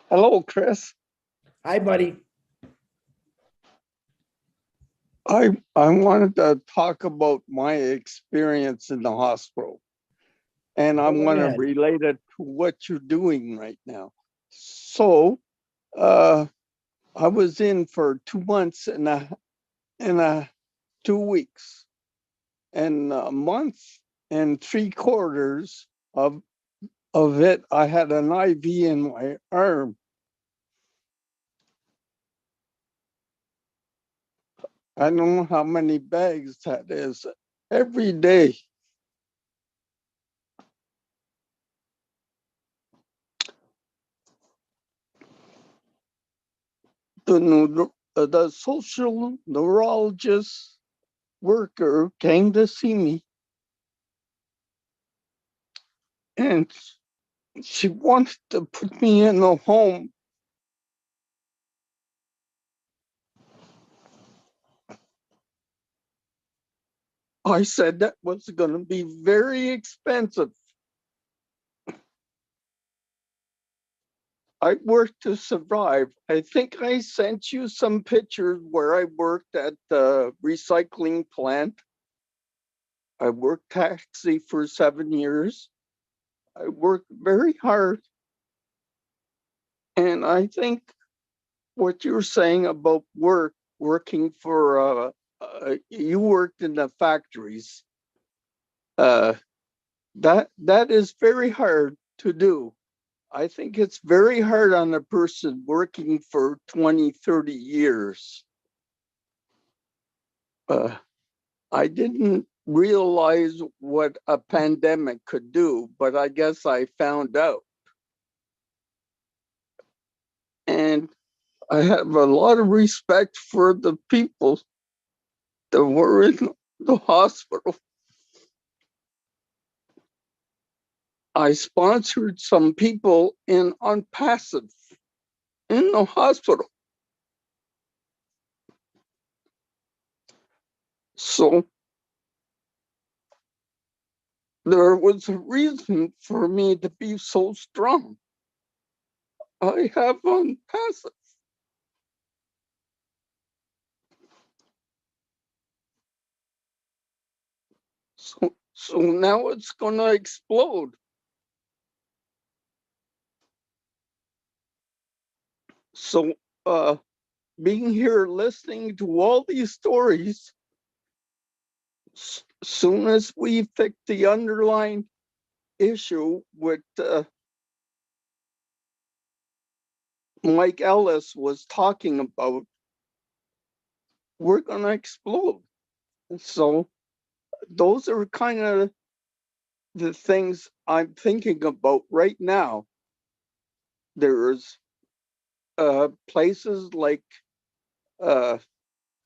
Hello, Chris. Hi, buddy. I wanted to talk about my experience in the hospital, and I want to relate it to what you're doing right now. So, I was in for 2 months and 2 weeks, and a month and 3/4 of it, I had an IV in my arm. I don't know how many bags that is every day. The social neurologist worker came to see me, and she wanted to put me in a home. I said that was going to be very expensive. I worked to survive. I think I sent you some pictures where I worked at the recycling plant. I worked taxi for 7 years. I worked very hard. And I think what you're saying about working for you worked in the factories. That is very hard to do. I think it's very hard on a person working for 20, 30 years. I didn't realize what a pandemic could do, but I guess I found out. And I have a lot of respect for the people that were in the hospital. I sponsored some people in ONPASSIVE in the hospital. So there was a reason for me to be so strong. I have ONPASSIVE. So now it's gonna explode. So being here listening to all these stories, soon as we fix the underlying issue with Mike Ellis was talking about, we're gonna explode. So those are kind of the things I'm thinking about right now. There's places like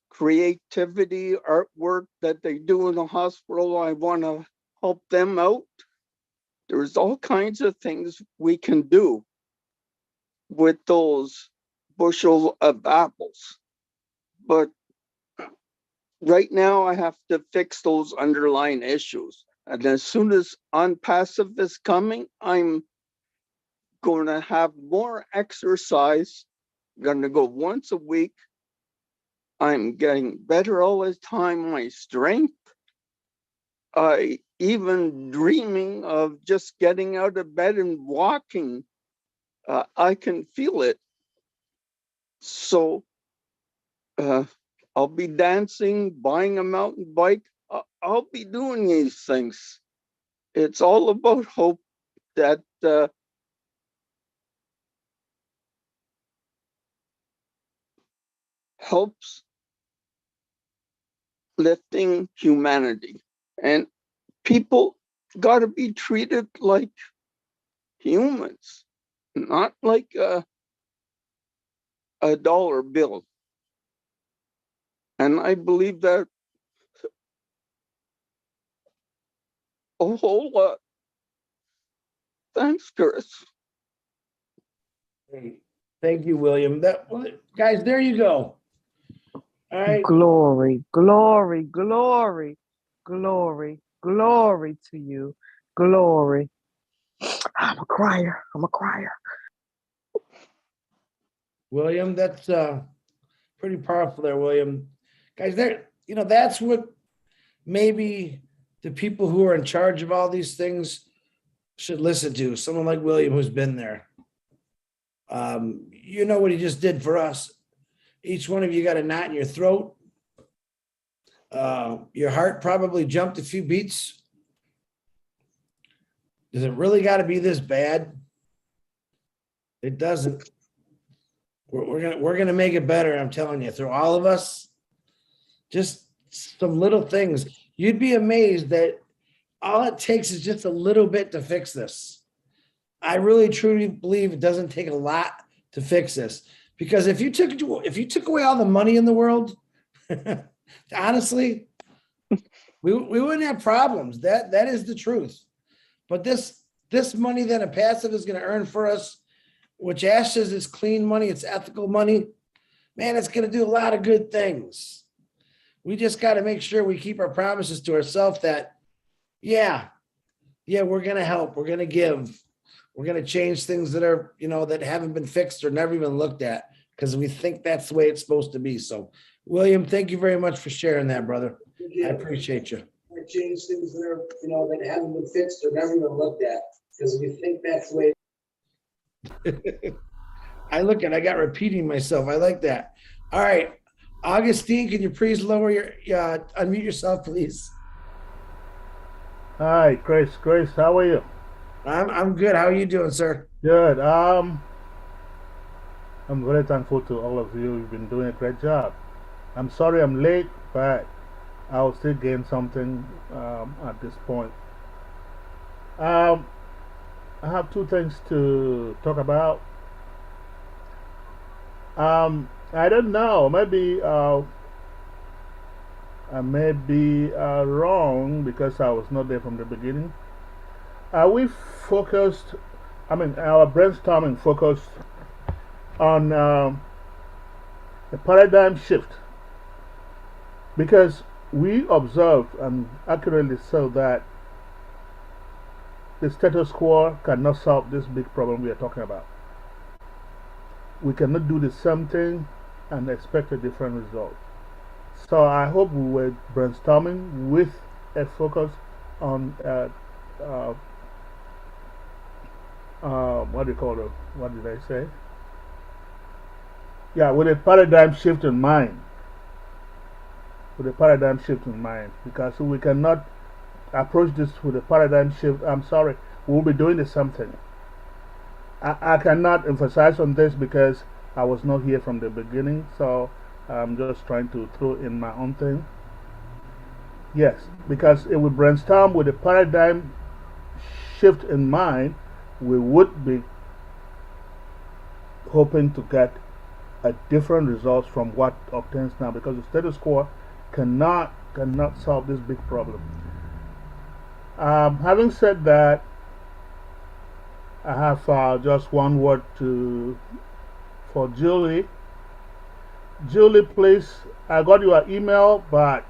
creativity, artwork that they do in the hospital. I want to help them out. There's all kinds of things we can do with those bushel of apples. But right now I have to fix those underlying issues. And as soon as ONPASSIVE is coming, I'm going to have more exercise. I'm going to go once a week. I'm getting better all the time, my strength. I even dreaming of just getting out of bed and walking. I can feel it. So I'll be dancing, buying a mountain bike. I'll be doing these things. It's all about hope that helps lifting humanity. And people got to be treated like humans, not like a dollar bill. And I believe that a whole lot. Thanks, Chris. Hey, thank you, William. Guys, there you go. All right. Glory, glory, glory, glory, glory to you. Glory. I'm a crier. I'm a crier. William, that's pretty powerful there, William. Guys, that's what maybe the people who are in charge of all these things should listen to. Someone like William who's been there. You know what he just did for us. Each one of you got a knot in your throat. Your heart probably jumped a few beats. Does it really got to be this bad? It doesn't. We're gonna make it better. I'm telling you, through all of us, just some little things. You'd be amazed that all it takes is just a little bit to fix this. I really truly believe it doesn't take a lot to fix this, because if you took away all the money in the world, honestly, we wouldn't have problems. That is the truth. But this money that ONPASSIVE is going to earn for us, which Ash says is clean money, it's ethical money, man, it's going to do a lot of good things. We just got to make sure we keep our promises to ourselves that, yeah, we're going to help, we're going to give, we're going to change things that are, that haven't been fixed or never even looked at, because we think that's the way it's supposed to be. So, William, thank you very much for sharing that, brother. I appreciate you. I change things that are, that haven't been fixed or never even looked at, because we think that's the way. I got repeating myself. I like that. All right. Augustine, can you please lower your, unmute yourself, please? Hi, Grace. Grace, how are you? I'm good. How are you doing, sir? Good. I'm very thankful to all of you. You've been doing a great job. I'm sorry I'm late, but I'll still gain something at this point. I have two things to talk about. I don't know. Maybe I may be wrong because I was not there from the beginning. We focused, I mean, our brainstorming focused on a paradigm shift because we observed and accurately saw that the status quo cannot solve this big problem we are talking about. We cannot do the same thing and expect a different result. So I hope we were brainstorming with a focus on what do you call it? What did I say? Yeah, with a paradigm shift in mind. With a paradigm shift in mind, because we cannot approach this with a paradigm shift. I'm sorry, we'll be doing the same thing. I cannot emphasize on this because I was not here from the beginning, so I'm just trying to throw in my own thing. Yes, because if we brainstorm with a paradigm shift in mind, we would be hoping to get a different results from what obtains now, because the status quo cannot solve this big problem. Having said that, I have just one word for Julie. Julie, please, I got your email, but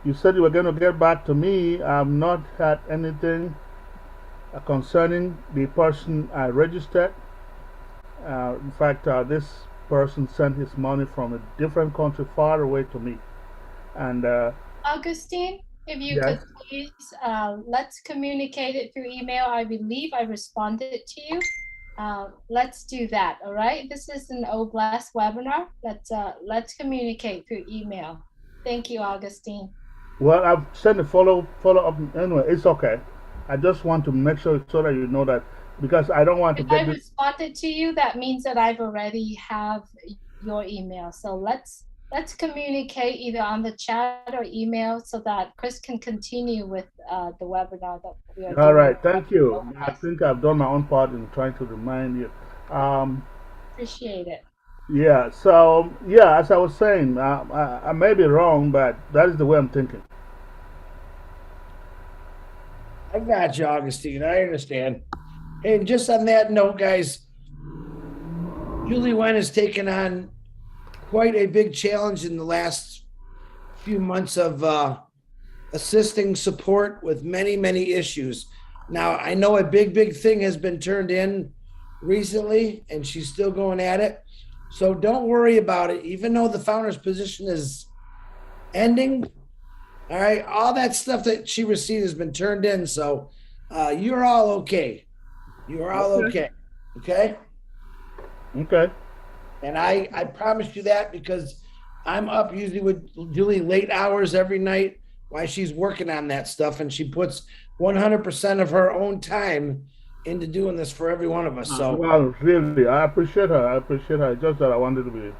you said you were going to get back to me. I've not had anything concerning the person I registered. In fact, this person sent his money from a different country far away to me. And Augustine, if you yes. could please, let's communicate it through email. I believe I responded to you. Let's do that. All right. This is an OBLESS webinar. Let's communicate through email. Thank you, Augustine. Well, I've sent a follow up anyway. It's okay. I just want to make sure so that you know that, because I don't want to If get I this. responded to you, that means that I've already have your email. So let's communicate either on the chat or email so that Chris can continue with the webinar that we are doing. All right, thank you. I think I've done my own part in trying to remind you. Appreciate it. Yeah, so yeah, as I was saying, I may be wrong, but that is the way I'm thinking. I got you, Augustine. I understand. And just on that note, guys, Julie Wen has taken on quite a big challenge in the last few months of assisting support with many, many issues. Now, I know a big thing has been turned in recently, and she's still going at it. So don't worry about it. Even though the founder's position is ending, all right, all that stuff that she received has been turned in. So you're all okay. You are all okay. Okay. Okay. And I promise you that because I'm up usually with Julie late hours every night while she's working on that stuff, and she puts 100% of her own time into doing this for every one of us. So, well, really, I appreciate her. I appreciate her. Just that I wanted to be.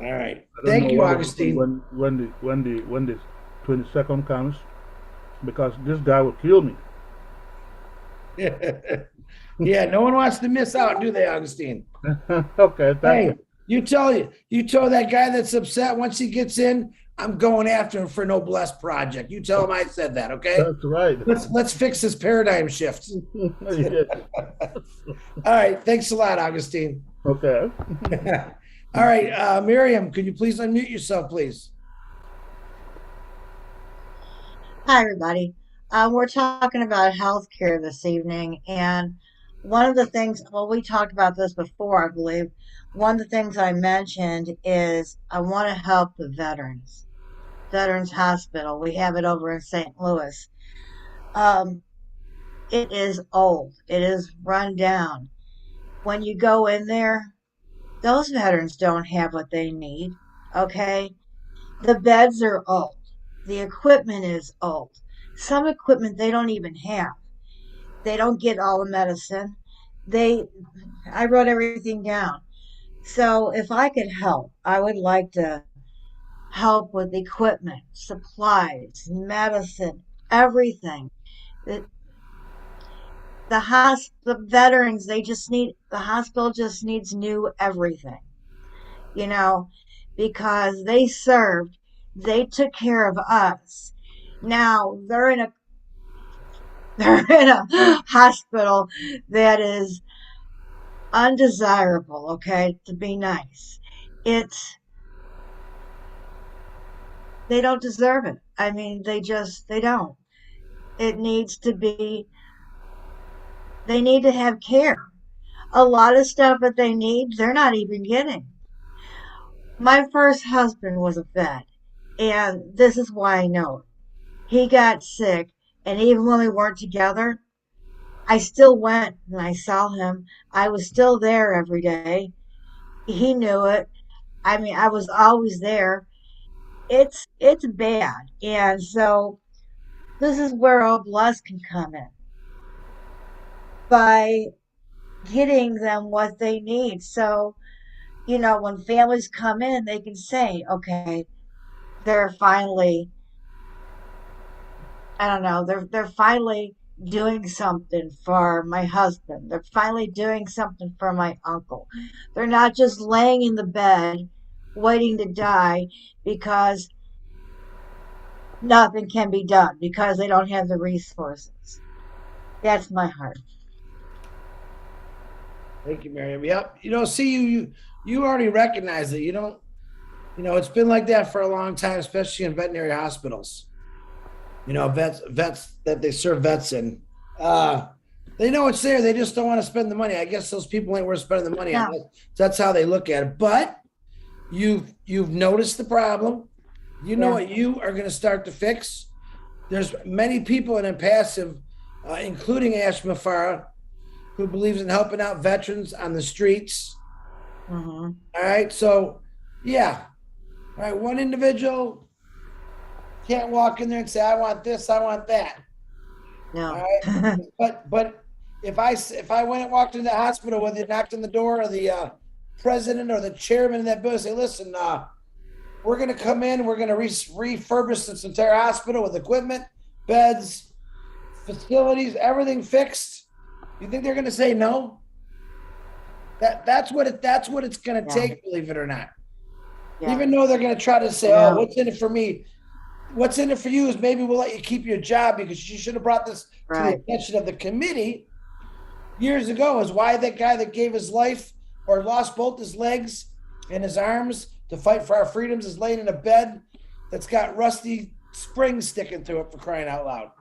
All right. Thank you, Augustine. When the 22nd comes, because this guy will kill me. Yeah, no one wants to miss out, do they, Augustine? Okay, thank you. You tell that guy that's upset once he gets in, I'm going after him for no blessed project. You tell him I said that, okay? That's right. Let's fix this paradigm shift. Yes. All right, thanks a lot, Augustine. Okay. All right, Miriam, could you please unmute yourself, please? Hi, everybody. We're talking about healthcare this evening, and one of the things, well, we talked about this before, I believe. One of the things I mentioned is I want to help the Veterans Hospital. We have it over in St. Louis. It is old. It is run down. When you go in there, those veterans don't have what they need. Okay. The beds are old. The equipment is old. Some equipment they don't even have. They don't get all the medicine. I wrote everything down. So if I could help, I would like to help with equipment, supplies, medicine, everything. The, the veterans, the hospital just needs new everything, you know, because they served, they took care of us. Now they're in a hospital that is undesirable, okay, to be nice. It's They don't deserve it. I mean, they don't. It needs to be They need to have care. A lot of stuff that they need, they're not even getting. My first husband was a vet, and this is why I know it. He got sick, and even when we weren't together, I still went and I saw him. I was still there every day. He knew it. I mean, I was always there. It's bad. And so this is where Oblast can come in by getting them what they need. So, when families come in, they can say, okay, they're finally, I don't know, they're finally doing something for my husband. They're finally doing something for my uncle. They're not just laying in the bed waiting to die because nothing can be done because they don't have the resources. That's my heart. Thank you, Miriam. Yep. See, you already recognize it. It's been like that for a long time, especially in veterinary hospitals. Vets that they serve vets in. They know it's there. They just don't want to spend the money. I guess those people ain't worth spending the money on. That's how they look at it. But you've noticed the problem. You know what you are going to start to fix. There's many people in ONPASSIVE, including Ash Mafara, who believes in helping out veterans on the streets. Mm-hmm. All right. So, yeah. All right. One individual can't walk in there and say, I want this, I want that. No. All right. but if I went and walked into the hospital, whether you knocked on the door or the president or the chairman of that building, say, listen, we're going to come in, we're going to refurbish this entire hospital with equipment, beds, facilities, everything fixed. You think they're going to say no? That's what it's going to take, believe it or not. Yeah. Even though they're going to try to say, oh, what's in it for me? What's in it for you is maybe we'll let you keep your job because you should have brought this to the attention of the committee years ago. Is why that guy that gave his life or lost both his legs and his arms to fight for our freedoms is laying in a bed that's got rusty springs sticking to it, for crying out loud.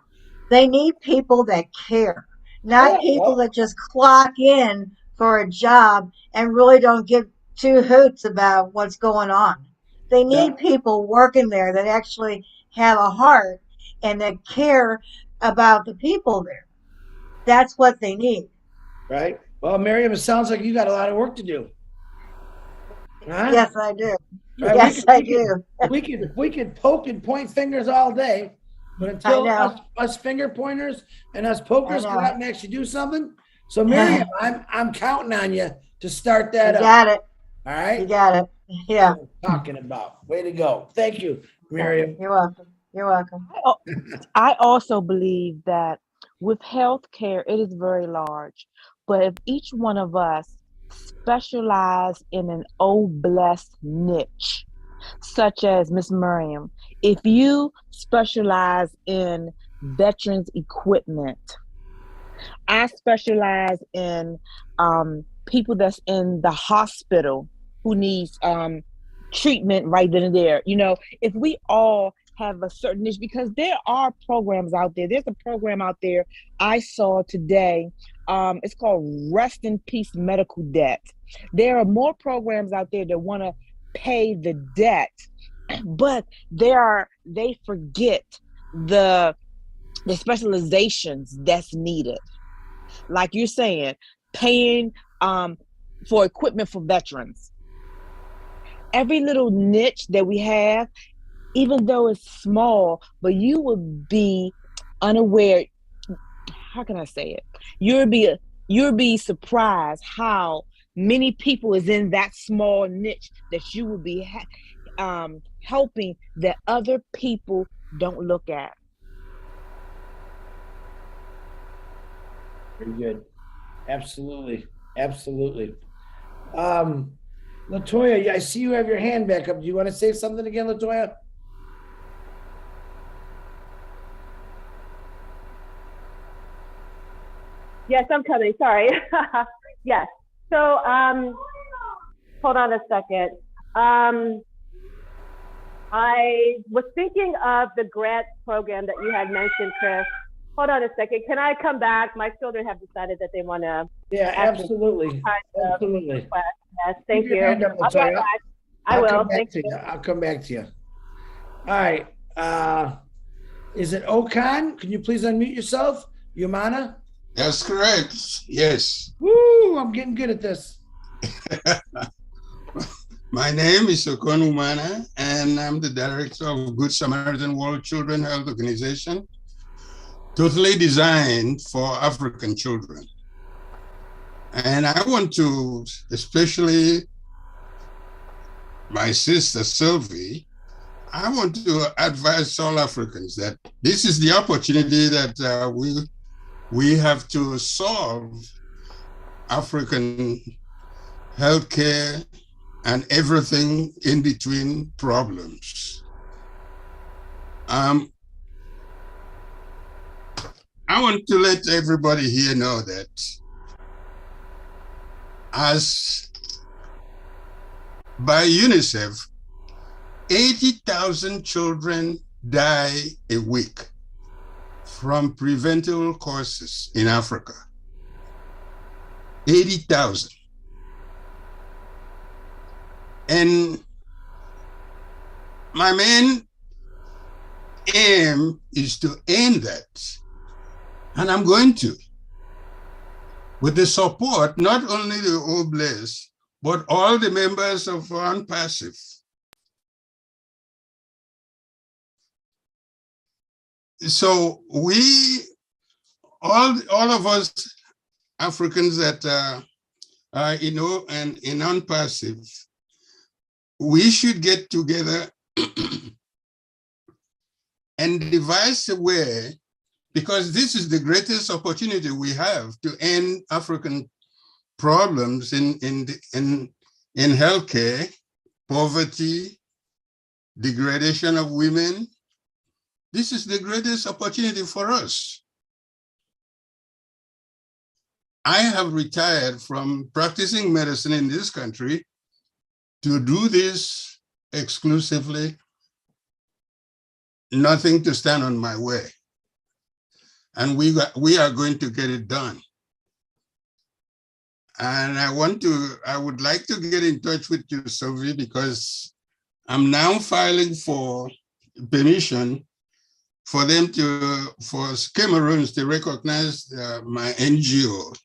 They need people that care, not people that just clock in for a job and really don't give two hoots about what's going on. They need people working there that actually have a heart and that care about the people there. That's what they need. Right. Well, Miriam, it sounds like you got a lot of work to do. Huh? Yes, I do. Right? Yes, I do. We could poke and point fingers all day, but until us finger pointers and us pokers go out and actually do something. So, Miriam, I'm counting on you to start that up. You got it. All right. You got it. Yeah. Talking about. Way to go. Thank you, Miriam. You're welcome. You're welcome. I also believe that with healthcare, it is very large. But if each one of us specialize in an blessed niche, such as Miss Miriam, if you specialize in veterans equipment, I specialize in people that's in the hospital who needs treatment right then and there. If we all have a certain niche, because there are programs out there. There's a program out there I saw today. It's called Rest in Peace Medical Debt. There are more programs out there that want to pay the debt, but they forget the specializations that's needed. Like you're saying, paying for equipment for veterans. every little niche that we have, even though it's small, but you will be unaware. How can I say it? You'll be surprised how many people is in that small niche that you will be helping that other people don't look at. Very good. Absolutely. Absolutely. Latoya, I see you have your hand back up. Do you want to say something again, Latoya? Yes, I'm coming. Sorry. Yes. So, hold on a second. I was thinking of the grant program that you had mentioned, Chris. Hold on a second. Can I come back? My children have decided that they want to. Yeah, absolutely. Absolutely. Yes, thank you. Up, I'll be right back. I will. Thank you. I'll come back to you. All right. Is it Okan? Can you please unmute yourself? Yumana? That's correct. Yes. Woo, I'm getting good at this. My name is Okon Umana, and I'm the director of Good Samaritan World Children Health Organization, totally designed for African children. And I want to, especially my sister Sylvie, I want to advise all Africans that this is the opportunity that we have to solve African healthcare and everything in between problems. I want to let everybody here know that as by UNICEF, 80,000 children die a week from preventable causes in Africa. 80,000. And my main aim is to end that. And I'm going to, with the support, not only the OBLES, but all the members of ONPASSIVE. So we, all of us Africans that are in ONPASSIVE, we should get together and devise a way, because this is the greatest opportunity we have to end African problems in healthcare, poverty, degradation of women. This is the greatest opportunity for us. I have retired from practicing medicine in this country to do this exclusively, nothing to stand on my way. And we are going to get it done. And I would like to get in touch with you, Sylvie, because I'm now filing for permission for them for Cameroons to recognize my NGO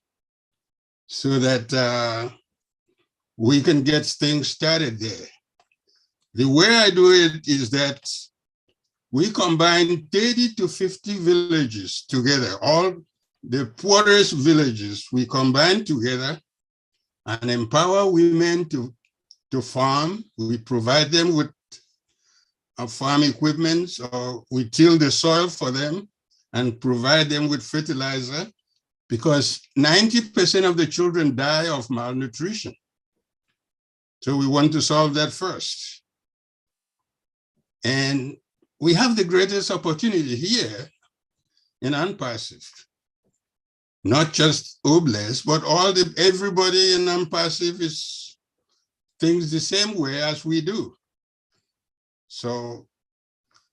so that we can get things started there. The way I do it is that we combine 30 to 50 villages together, all the poorest villages, we combine together and empower women to farm. We provide them with farm equipment, or we till the soil for them and provide them with fertilizer, because 90% of the children die of malnutrition. So we want to solve that first. And we have the greatest opportunity here in ONPASSIVE. Not just OBLES, but everybody in ONPASSIVE thinks the same way as we do. So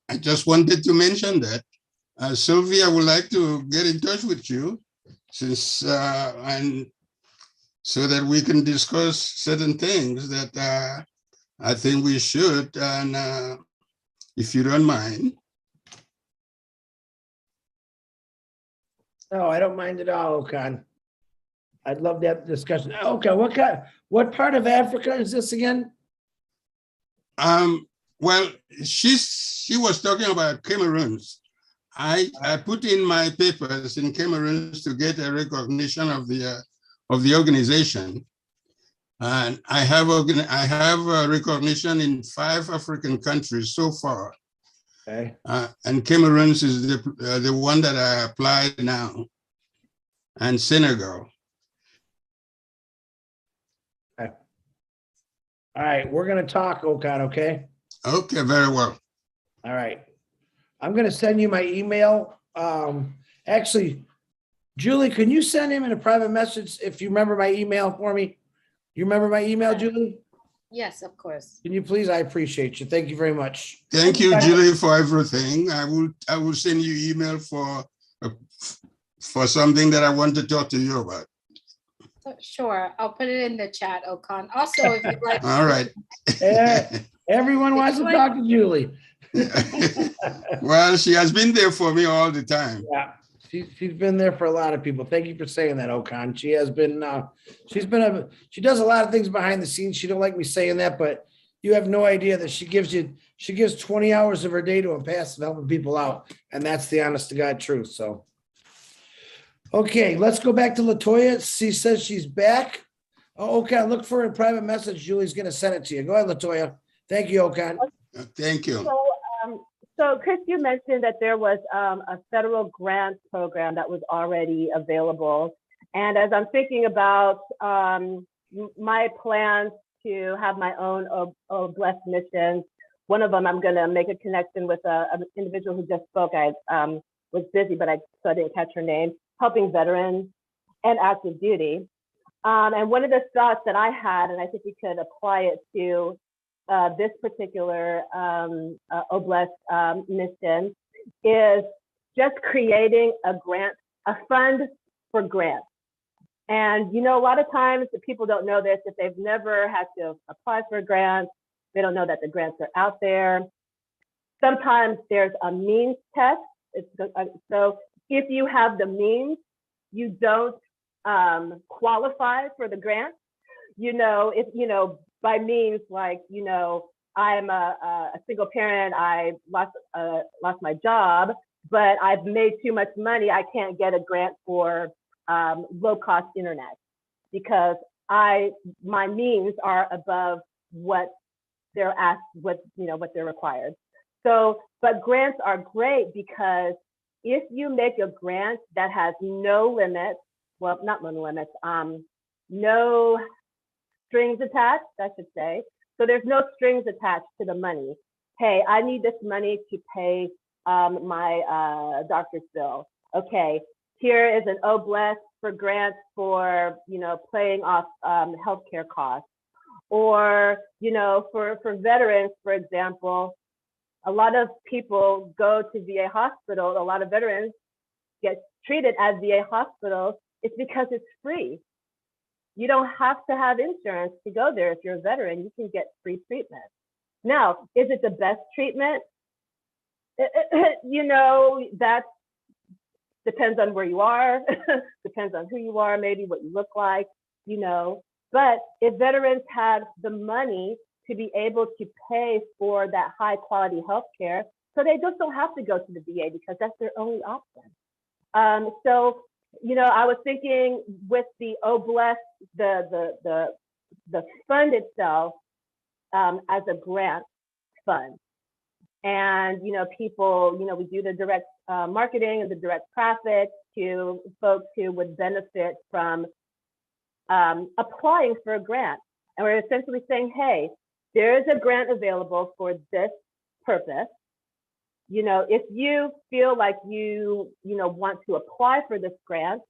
I just wanted to mention that. Sylvie, I would like to get in touch with you and so that we can discuss certain things that I think we should, and if you don't mind. No, I don't mind at all, Okan. I'd love to have the discussion. Okay, what part of Africa is this again? Well, she was talking about Cameroons. I put in my papers in Cameroons to get a recognition of the organization, and I have a recognition in 5 African countries so far. Okay. And Cameroons is the one that I applied now, and Senegal. Okay. All right, we're gonna talk, Okan, okay? Okay, very well. All right. I'm gonna send you my email. Actually, Julie, can you send him in a private message if you remember my email for me? You remember my email, Julie? Yes, of course. Can you please? I appreciate you. Thank you very much. Thank you, Julie, for everything. I will send you email for something that I want to talk to you about. Sure, I'll put it in the chat, Okan. Also, if you'd like. All right. Yeah, everyone wants to talk to Julie. Well, she has been there for me all the time. Yeah, she's been there for a lot of people. Thank you for saying that, Okan. She has been, she does a lot of things behind the scenes. She don't like me saying that, but you have no idea that she gives 20 hours of her day to ONPASSIVE helping people out. And that's the honest to God truth. So, okay, let's go back to LaToya. She says she's back. Oh, Okan, look for a private message. Julie's going to send it to you. Go ahead, LaToya. Thank you, Okan. Thank you. So Chris, you mentioned that there was a federal grant program that was already available. And as I'm thinking about my plans to have my own blessed missions, one of them, I'm going to make a connection with an individual who just spoke. I was busy, so I didn't catch her name, helping veterans and active duty. And one of the thoughts that I had, and I think we could apply it to this particular Oblast mission, is just creating a fund for grants. And, you know, a lot of times the people don't know this, if they've never had to apply for grants, they don't know that the grants are out there. Sometimes there's a means test. So if you have the means, you don't qualify for the grant. You know, if, you know, by means like, you know, I'm a single parent, I lost my job, but I've made too much money, I can't get a grant for low-cost internet because my means are above what they're asked, what they're required. So, but grants are great because if you make a grant that has no limits, well, not no limits, no strings attached, I should say. So there's no strings attached to the money. Hey, I need this money to pay my doctor's bill. Okay, here is an Oblast for grants for, you know, paying off healthcare costs. Or, you know, for veterans, for example, a lot of people go to VA hospital, a lot of veterans get treated at VA hospitals. It's because it's free. You don't have to have insurance to go there. If you're a veteran, you can get free treatment. Now, is it the best treatment? You know, that depends on where you are, depends on who you are, maybe what you look like, you know. But if veterans had the money to be able to pay for that high quality healthcare, so they just don't have to go to the VA because that's their only option. So, you know, I was thinking with the Oblast, the fund itself as a grant fund. And, you know, people, you know, we do the direct marketing and the direct traffic to folks who would benefit from applying for a grant. And we're essentially saying, hey, there is a grant available for this purpose. You know, if you feel like you want to apply for this grant,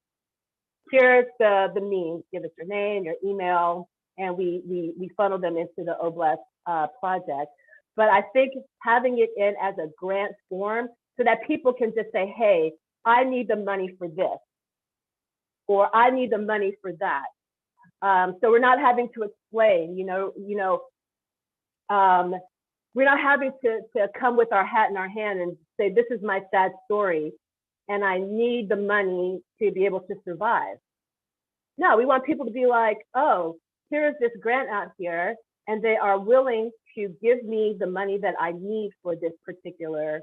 here's the means. Give us your name, your email, and we funnel them into the Oblast project. But I think having it in as a grant form so that people can just say, hey, I need the money for this, or I need the money for that. So we're not having to explain, we're not having to come with our hat in our hand and say, this is my sad story, and I need the money to be able to survive. No, we want people to be like, oh, here is this grant out here. and they are willing to give me the money that I need for this particular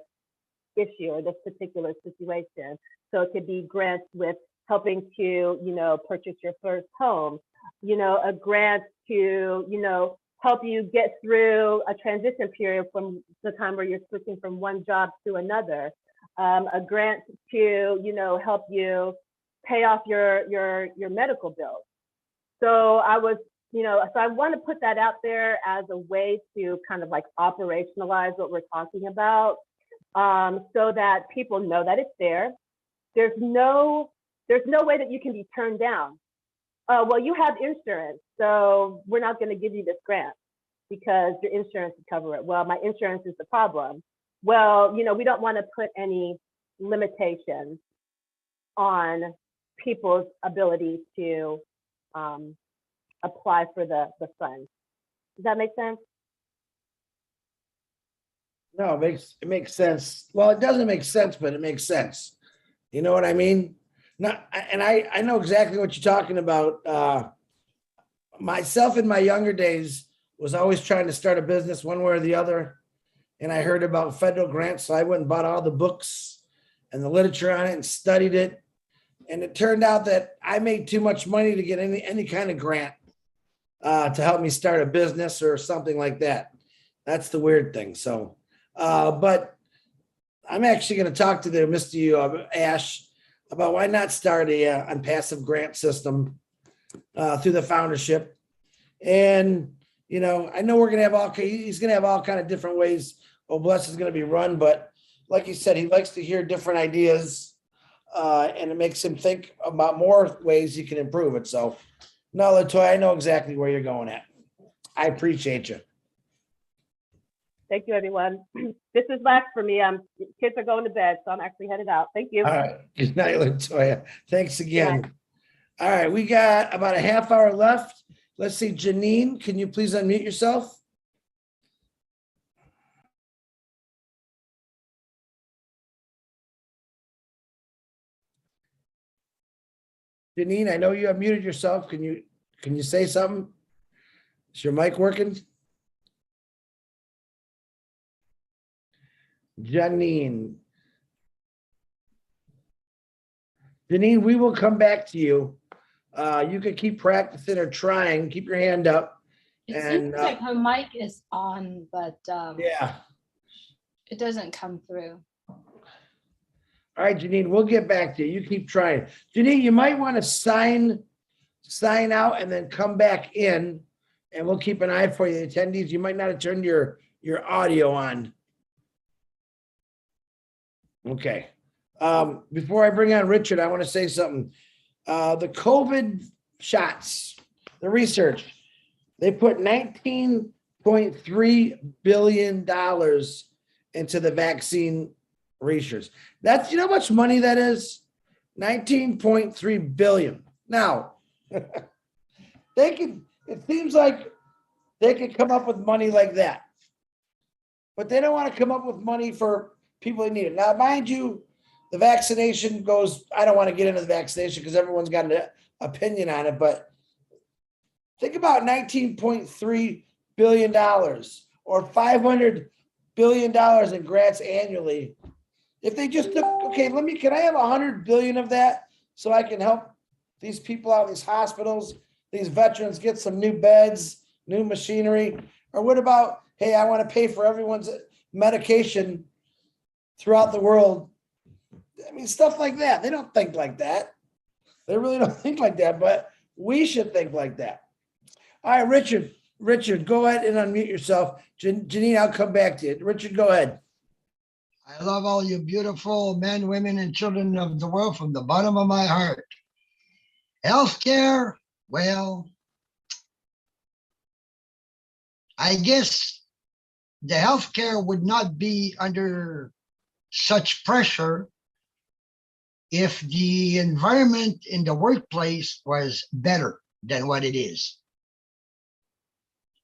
issue or this particular situation. So it could be grants with helping to, purchase your first home, a grant to, help you get through a transition period from the time where you're switching from one job to another, a grant to, help you pay off your medical bills. So I was, so I want to put that out there as a way to kind of like operationalize what we're talking about, so that people know that it's there. There's no way that you can be turned down. Well, you have insurance, so we're not going to give you this grant because your insurance will cover it. Well, my insurance is the problem. Well, we don't want to put any limitations on people's ability to apply for the funds. Does that make sense? No, it makes sense. Well, it doesn't make sense, but it makes sense. You know what I mean? I know exactly what you're talking about. Myself in my younger days was always trying to start a business one way or the other. And I heard about federal grants. So I went and bought all the books and the literature on it and studied it. And it turned out that I made too much money to get any kind of grant to help me start a business or something like that. That's the weird thing. So, but I'm actually going to talk to the Mr. Ash about why not start a ONPASSIVE grant system through the foundership. And, I know we're going to have he's going to have all kind of different ways OBLESS is going to be run, but like you said, he likes to hear different ideas and it makes him think about more ways he can improve it. So no, LaToya, I know exactly where you're going at. I appreciate you. Thank you, everyone. This is last for me. Kids are going to bed, so I'm actually headed out. Thank you. All right. Good night, LaToya. Thanks again. All right. We got about a half hour left. Let's see. Janine, can you please unmute yourself? Janine, I know you have muted yourself. Can you say something? Is your mic working? Janine, we will come back to you. You can keep practicing or trying. Keep your hand up. It seems like her mic is on, but yeah, it doesn't come through. All right, Janine, we'll get back to you. You keep trying. Janine, you might want to sign out and then come back in, and we'll keep an eye for you, attendees. You might not have turned your audio on. Okay. Before I bring on Richard, I want to say something. The COVID shots, the research, they put $19.3 billion into the vaccine research. That's, you know how much money that is? 19.3 billion. Now, it seems like they could come up with money like that, but they don't want to come up with money for people that need it. Now, mind you, the vaccination goes, I don't want to get into the vaccination because everyone's got an opinion on it, but think about $19.3 billion or $500 billion in grants annually. If they just took, okay, can I have 100 billion of that so I can help these people out in these hospitals, these veterans get some new beds, new machinery? Or what about, hey, I want to pay for everyone's medication throughout the world? I mean, stuff like that. They don't think like that. They really don't think like that, but we should think like that. All right, Richard, go ahead and unmute yourself. Janine, I'll come back to you. Richard, go ahead. I love all you beautiful men, women, and children of the world from the bottom of my heart. Healthcare, well, I guess the healthcare would not be under such pressure if the environment in the workplace was better than what it is.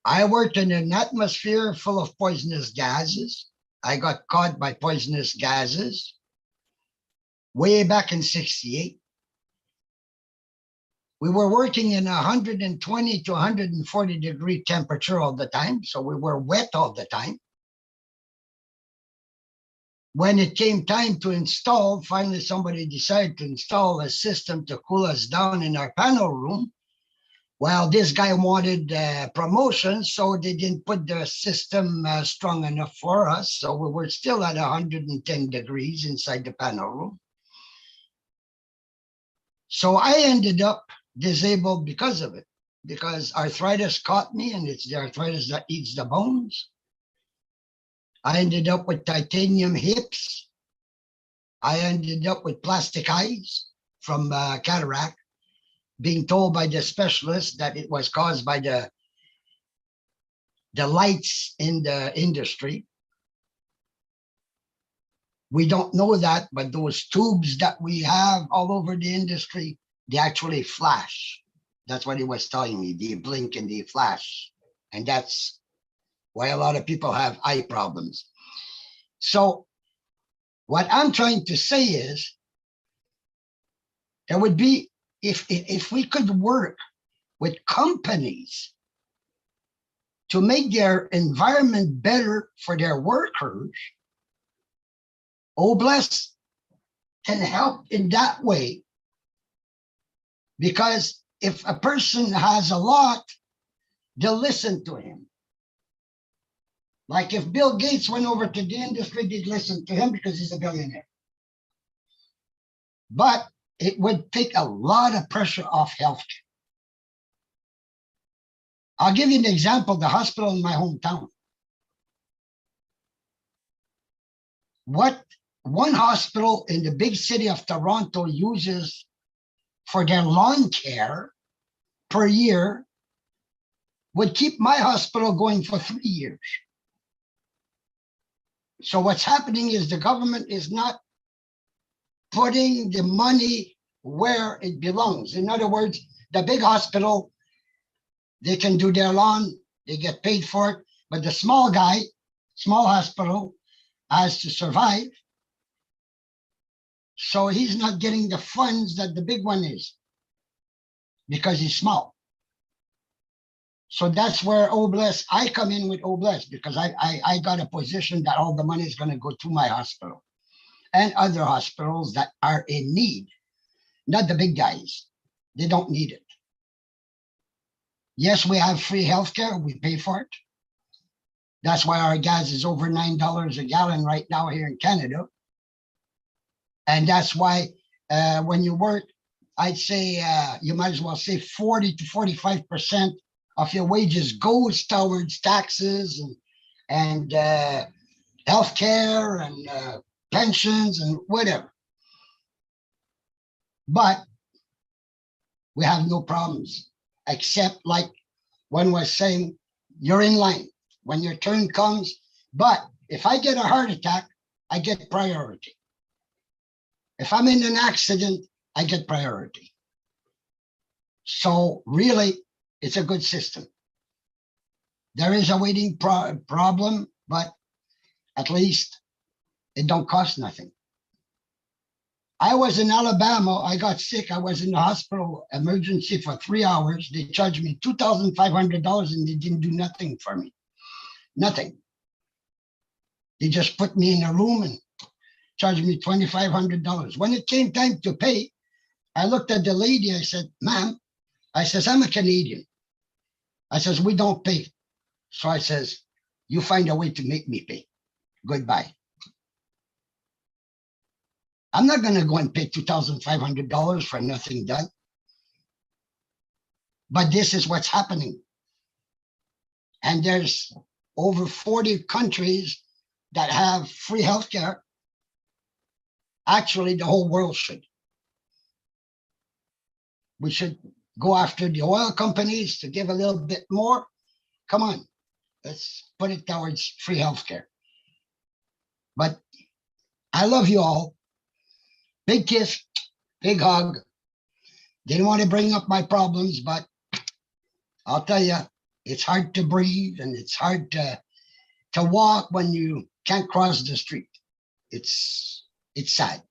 I worked in an atmosphere full of poisonous gases. I got caught by poisonous gases way back in '68. We were working in 120 to 140 degree temperature all the time, so we were wet all the time. When it came time to install, finally somebody decided to install a system to cool us down in our panel room. Well, this guy wanted promotion, so they didn't put the system strong enough for us. So we were still at 110 degrees inside the panel room. So I ended up disabled because of it, because arthritis caught me, and it's the arthritis that eats the bones. I ended up with titanium hips. I ended up with plastic eyes from cataract, being told by the specialist that it was caused by the lights in the industry. We don't know that, but those tubes that we have all over the industry, they actually flash. That's what he was telling me. They blink and they flash. And that's why a lot of people have eye problems. So what I'm trying to say is, there would be, if we could work with companies to make their environment better for their workers, OBLES can help in that way. Because if a person has a lot, they'll listen to him. Like if Bill Gates went over to the industry, they'd listen to him because he's a billionaire. But it would take a lot of pressure off healthcare. I'll give you an example, the hospital in my hometown. What one hospital in the big city of Toronto uses for their lawn care per year would keep my hospital going for 3 years. So what's happening is the government is not putting the money where it belongs. In other words, the big hospital, they can do their lawn, they get paid for it, but the small guy, small hospital, has to survive. So he's not getting the funds that the big one is because he's small. So that's where OBLES, I come in with OBLES because I got a position that all the money is going to go to my hospital and other hospitals that are in need, not the big guys. They don't need it. Yes, we have free healthcare. We pay for it. That's why our gas is over $9 a gallon right now here in Canada. And that's why when you work, I'd say you might as well say 40 to 45% of your wages goes towards taxes and healthcare and pensions and whatever. But we have no problems, except like one was saying, you're in line when your turn comes. But if I get a heart attack, I get priority. If I'm in an accident, I get priority. So really, it's a good system. There is a waiting problem, but at least it don't cost nothing. I was in Alabama. I got sick. I was in the hospital emergency for 3 hours. They charged me $2,500 and they didn't do nothing for me. Nothing. They just put me in a room and charged me $2,500. When it came time to pay, I looked at the lady. I said, ma'am, I says, I'm a Canadian. I says, we don't pay. So I says, you find a way to make me pay. Goodbye. I'm not going to go and pay $2,500 for nothing done. But this is what's happening. And there's over 40 countries that have free healthcare. Actually, the whole world should. We should go after the oil companies to give a little bit more. Come on, let's put it towards free healthcare. But I love you all. Big kiss, big hug. Didn't want to bring up my problems, but I'll tell you, it's hard to breathe and it's hard to walk when you can't cross the street. It's sad.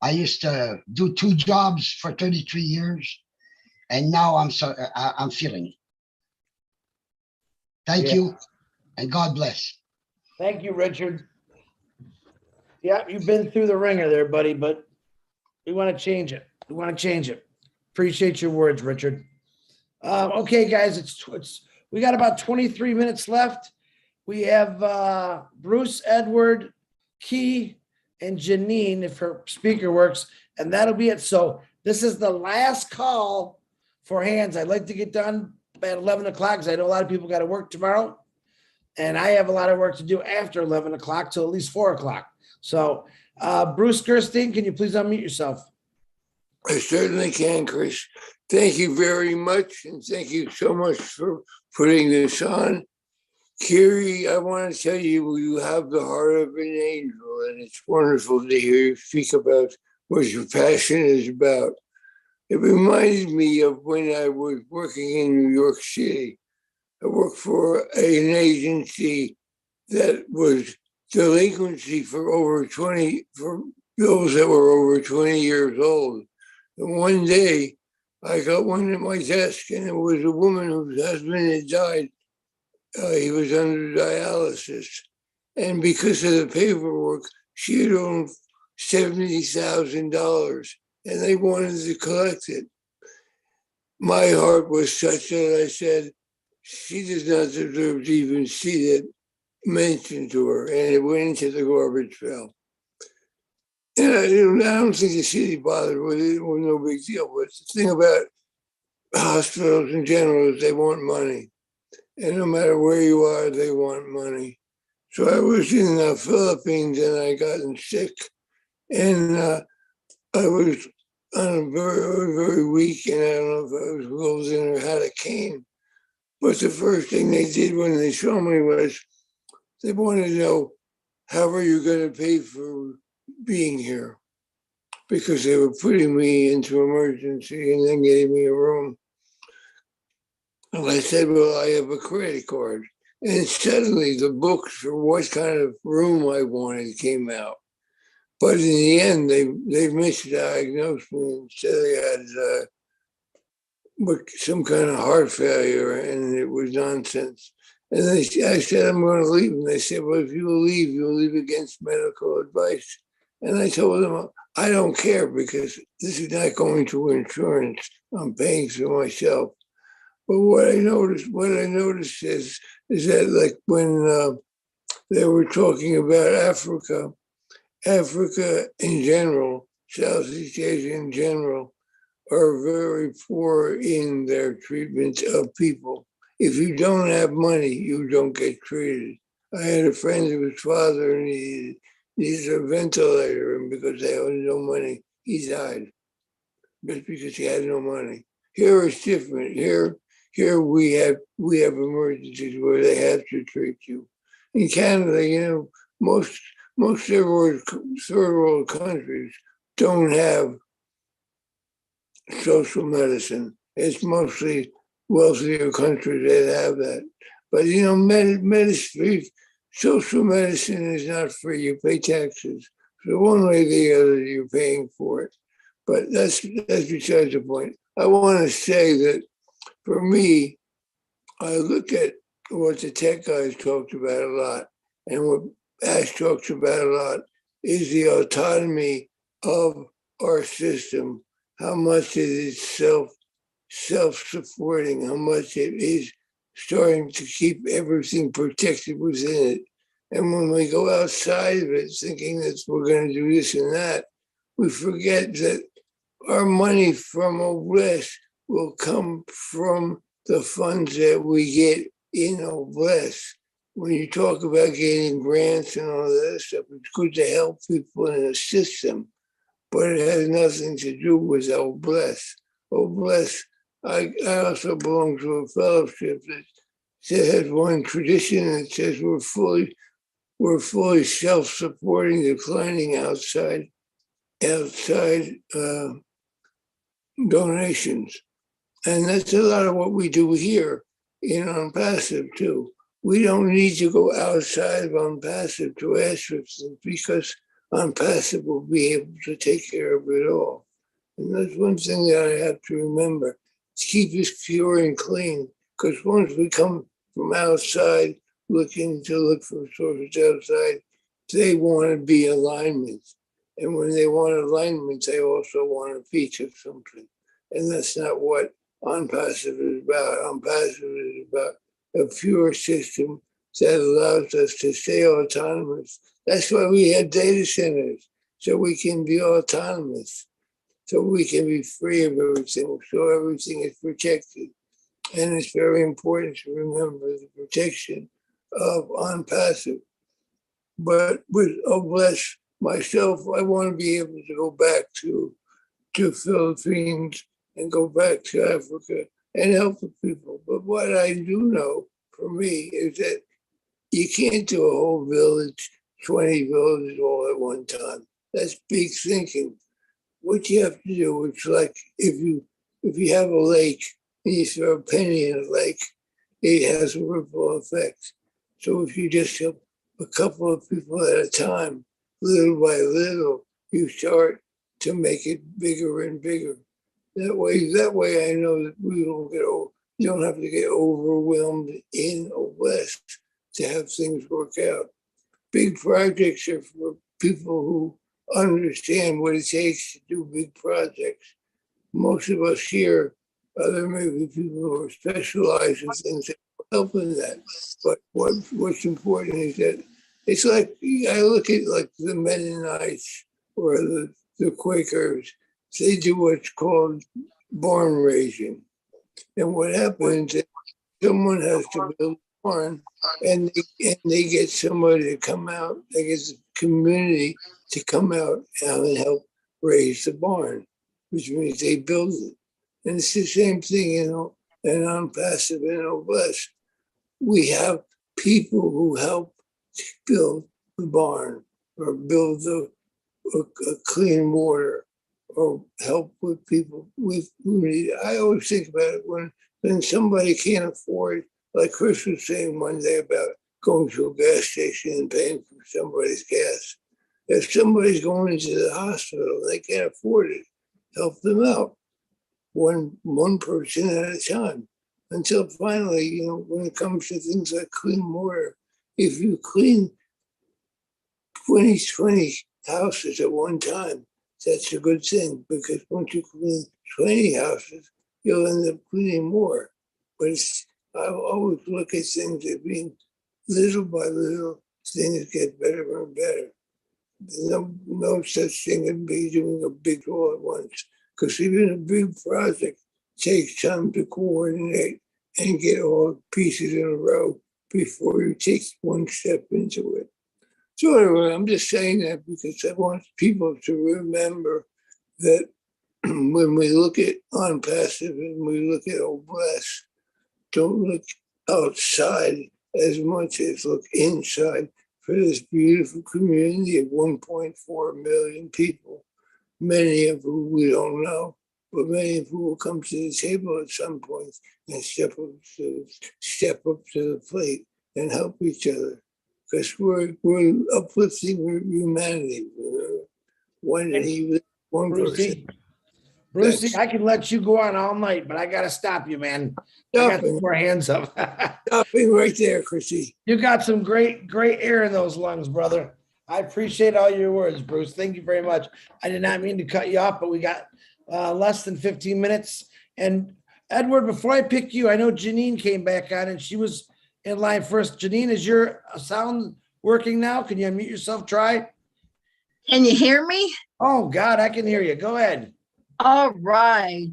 I used to do 2 jobs for 33 years. and now I'm feeling. Thank you, and God bless. Thank you, Richard. Yeah, you've been through the ringer there, buddy, but we want to change it. We want to change it. Appreciate your words, Richard. Okay, guys, we got about 23 minutes left. We have Bruce, Edward, Key, and Janine, if her speaker works, and that'll be it. So this is the last call for hands. I'd like to get done at 11 o'clock because I know a lot of people got to work tomorrow. And I have a lot of work to do after 11 o'clock till at least 4 o'clock. So Bruce Gerstein, can you please unmute yourself? I certainly can, Chris. Thank you very much. And thank you so much for putting this on. Kyrie, I want to tell you, you have the heart of an angel, and it's wonderful to hear you speak about what your passion is about. It reminded me of when I was working in New York City. I worked for an agency that was delinquency for bills that were over 20 years old. And one day I got one at my desk, and it was a woman whose husband had died. He was under dialysis. And because of the paperwork, she had owed $70,000, and they wanted to collect it. My heart was such that I said, she does not deserve to even see that mentioned to her, and it went into the garbage pail. And I don't think the city bothered with it. It was no big deal. But the thing about hospitals in general is they want money. And no matter where you are, they want money. So I was in the Philippines and I gotten sick. And I was on a very, very weak, and I don't know if I was wheeled or had a cane. But the first thing they did when they saw me was they wanted to know, how are you going to pay for being here? Because they were putting me into emergency and then gave me a room. And I said, well, I have a credit card. And suddenly the books for what kind of room I wanted came out. But in the end, they misdiagnosed me and said I had some kind of heart failure, and it was nonsense. And I said, I'm going to leave. And they said, well, if you leave, you'll leave against medical advice. And I told them, I don't care, because this is not going to insurance. I'm paying for myself. But what I noticed is that, like, when they were talking about Africa in general, Southeast Asia in general, are very poor in their treatment of people. If you don't have money, you don't get treated. I had a friend whose father needed a ventilator, and because they had no money, he died. Just because he had no money. Here it's different. Here we have emergencies where they have to treat you. In Canada, most third world countries don't have social medicine. It's mostly wealthier countries that have that. But medicine, social medicine is not free. You pay taxes. So one way or the other, you're paying for it. But that's besides the point. I want to say that for me, I look at what the tech guys talked about a lot, and what Ash talks about a lot, is the autonomy of our system, how much it is self-supporting, how much it is starting to keep everything protected within it. And when we go outside of it, thinking that we're going to do this and that, we forget that our money from OBLESS will come from the funds that we get in OBLESS. When you talk about getting grants and all that stuff, it's good to help people in a system, but it has nothing to do with OBLESS. OBLESS, I also belong to a fellowship that has one tradition that says we're fully self-supporting, declining outside donations. And that's a lot of what we do here in ONPASSIVE too. We don't need to go outside of ONPASSIVE to ask for things, because ONPASSIVE will be able to take care of it all. And that's one thing that I have to remember. keep us pure and clean. Because once we come from outside, looking to look for sources outside, they want to be alignments. And when they want alignments, they also want a piece of something. And that's not what ONPASSIVE is about. ONPASSIVE is about a pure system that allows us to stay autonomous. That's why we have data centers, so we can be autonomous, so we can be free of everything, so everything is protected. And it's very important to remember the protection of ONPASSIVE. But with bless myself, I want to be able to go back to Philippines and go back to Africa and help the people. But what I do know for me is that you can't do a whole village, 20 villages all at one time. That's big thinking. What you have to do is like if you have a lake and you throw a penny in a lake, it has a ripple effect. So if you just help a couple of people at a time, little by little, you start to make it bigger and bigger. That way I know that we don't you don't have to get overwhelmed in or less to have things work out. Big projects are for people who understand what it takes to do big projects. Most of us here, there may be people who are specialized in things that help in that. But what's important is that it's like, I look at like the Mennonites or the Quakers, they do what's called barn raising. And what happens is someone has to build a barn and they get somebody to come out, they get the community to come out and help raise the barn, which means they build it. And it's the same thing, in ONPASSIVE and OBLESS. We have people who help build the barn or build a clean water or help with people with who need. I always think about it when somebody can't afford, like Chris was saying one day about going to a gas station and paying for somebody's gas. If somebody's going into the hospital, they can't afford it, help them out, one person at a time, until finally, when it comes to things like clean water, if you clean 20 houses at one time, that's a good thing, because once you clean 20 houses, you'll end up cleaning more. But I always look at things as being little by little, things get better and better. There's no such thing as be doing a big all at once, because even a big project takes time to coordinate and get all pieces in a row before you take one step into it. So anyway, I'm just saying that because I want people to remember that when we look at ONPASSIVE and we look at OBLESS, don't look outside as much as look inside for this beautiful community of 1.4 million people, many of whom we don't know, but many of whom will come to the table at some point and step up to the plate and help each other. Because we're uplifting humanity. One person. Brucey, I can let you go on all night, but I got to stop you, man. I got some more hands up. Stopping right there, Chrissy. You got some great air in those lungs, brother. I appreciate all your words, Bruce. Thank you very much. I did not mean to cut you off, but we got less than 15 minutes. And Edward, before I pick you, I know Janine came back on and she was in line first. Janine, is your sound working now? Can you unmute yourself? Try. Can you hear me? Oh God, I can hear you. Go ahead. All right.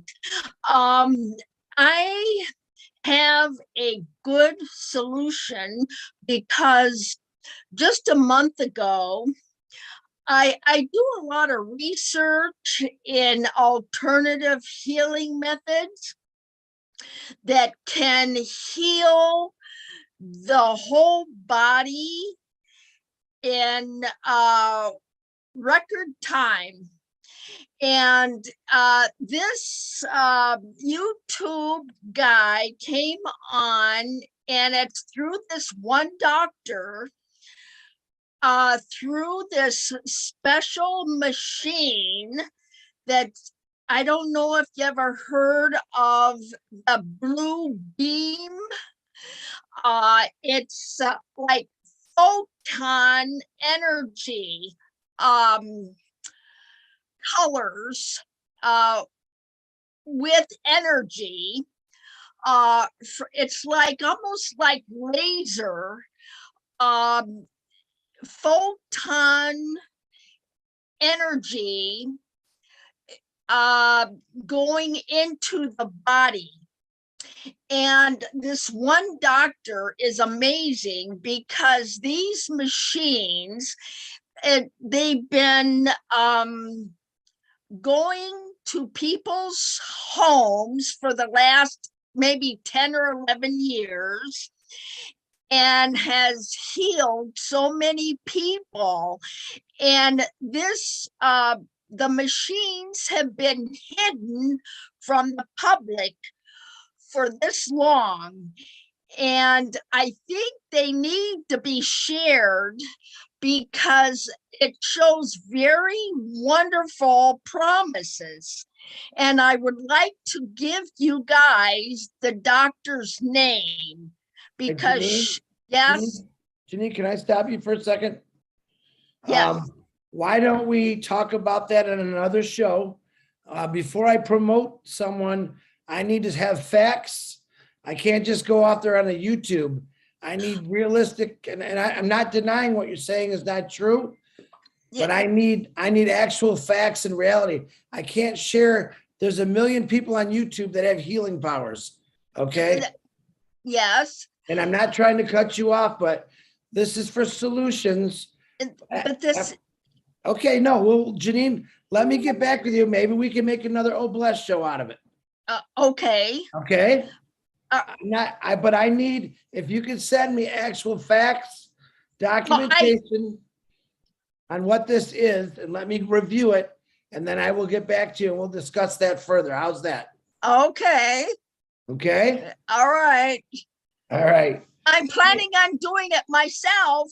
I have a good solution because just a month ago, I do a lot of research in alternative healing methods that can heal the whole body in record time. And this YouTube guy came on, and it's through this one doctor, through this special machine that I don't know if you ever heard of the blue beam. It's like photon energy colors with energy. It's like almost like laser photon energy going into the body. And this one doctor is amazing because these machines, they've been going to people's homes for the last maybe 10 or 11 years and has healed so many people. And this, the machines have been hidden from the public for this long. And I think they need to be shared because it shows very wonderful promises. And I would like to give you guys the doctor's name because, yes. Janine, can I stop you for a second? Yes. Why don't we talk about that in another show? Before I promote someone, I need to have facts. I can't just go out there on a YouTube. I need realistic, and I'm not denying what you're saying is not true, but I need actual facts and reality. I can't share. There's a million people on YouTube that have healing powers. Okay. Yes. And I'm not trying to cut you off, but this is for solutions. But this. Okay, no, well, Janine, let me get back with you. Maybe we can make another Oh Bless show out of it. Okay. Okay. But I need, if you can send me actual facts, documentation on what this is, and let me review it, and then I will get back to you and we'll discuss that further. How's that? Okay. Okay. All right. All right. I'm planning on doing it myself.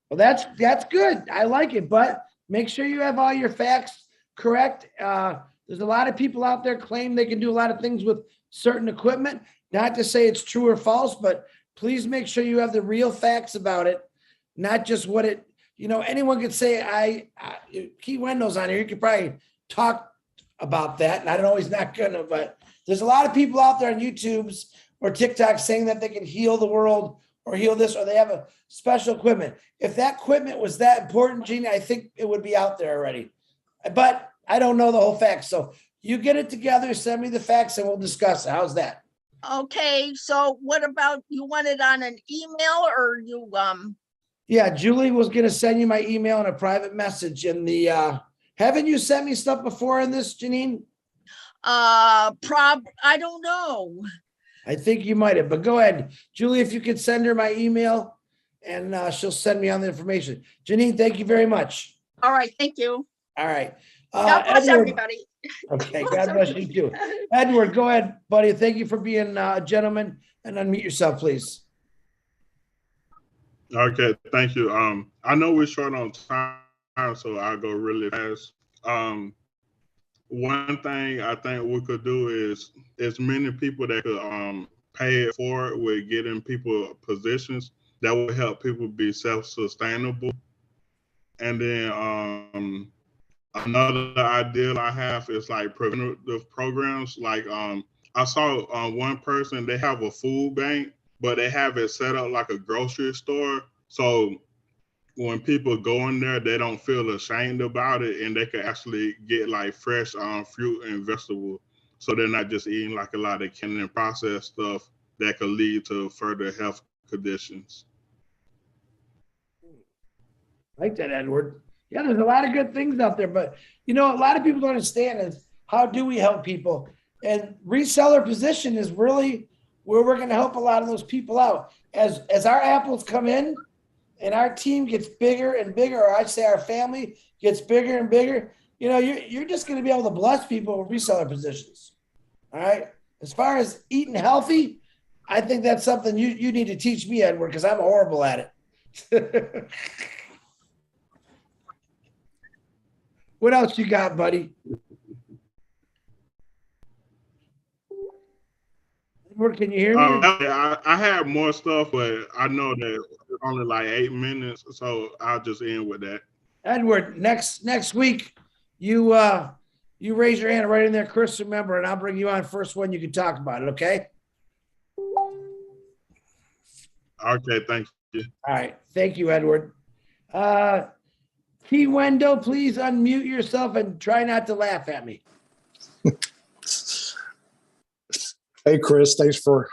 Well, that's good. I like it, but make sure you have all your facts correct. There's a lot of people out there claim they can do a lot of things with certain equipment. Not to say it's true or false, but please make sure you have the real facts about it, not just what it, anyone could say, Key Wendell's on here. You could probably talk about that. And I don't know, he's not gonna, but there's a lot of people out there on YouTube's or TikTok saying that they can heal the world or heal this, or they have a special equipment. If that equipment was that important, Gina, I think it would be out there already. But I don't know the whole facts. So you get it together, send me the facts, and we'll discuss it. How's that? Okay, so what about, you want it on an email or you, Yeah, Julie was gonna send you my email and a private message in the, haven't you sent me stuff before in this, Janine? I don't know. I think you might have, but go ahead. Julie, if you could send her my email and she'll send me on the information. Janine, thank you very much. All right, thank you. All right. God bless Edward, everybody. okay, God bless you too. Edward, go ahead, buddy. Thank you for being a gentleman, and unmute yourself, please. Okay, thank you. I know we're short on time, so I'll go really fast. One thing I think we could do is as many people that could pay it forward with getting people positions that will help people be self-sustainable. And then another ideal I have is like preventative programs. Like I saw one person, they have a food bank, but they have it set up like a grocery store. So when people go in there, they don't feel ashamed about it, and they can actually get like fresh fruit and vegetables. So they're not just eating like a lot of canned and processed stuff that could lead to further health conditions. Like that, Edward. Yeah, there's a lot of good things out there, but a lot of people don't understand is how do we help people? And reseller position is really where we're going to help a lot of those people out. As our apples come in and our team gets bigger and bigger, or I'd say our family gets bigger and bigger, you're just going to be able to bless people with reseller positions. All right. As far as eating healthy, I think that's something you need to teach me, Edward, because I'm horrible at it. What else you got, buddy? Edward, can you hear me? I have more stuff, but I know that it's only like 8 minutes, so I'll just end with that. Edward, next week, you raise your hand right in there, Chris, remember, and I'll bring you on first one. You can talk about it, okay? Okay, thank you. All right. Thank you, Edward. Key Wendo, please unmute yourself and try not to laugh at me. Hey, Chris, thanks for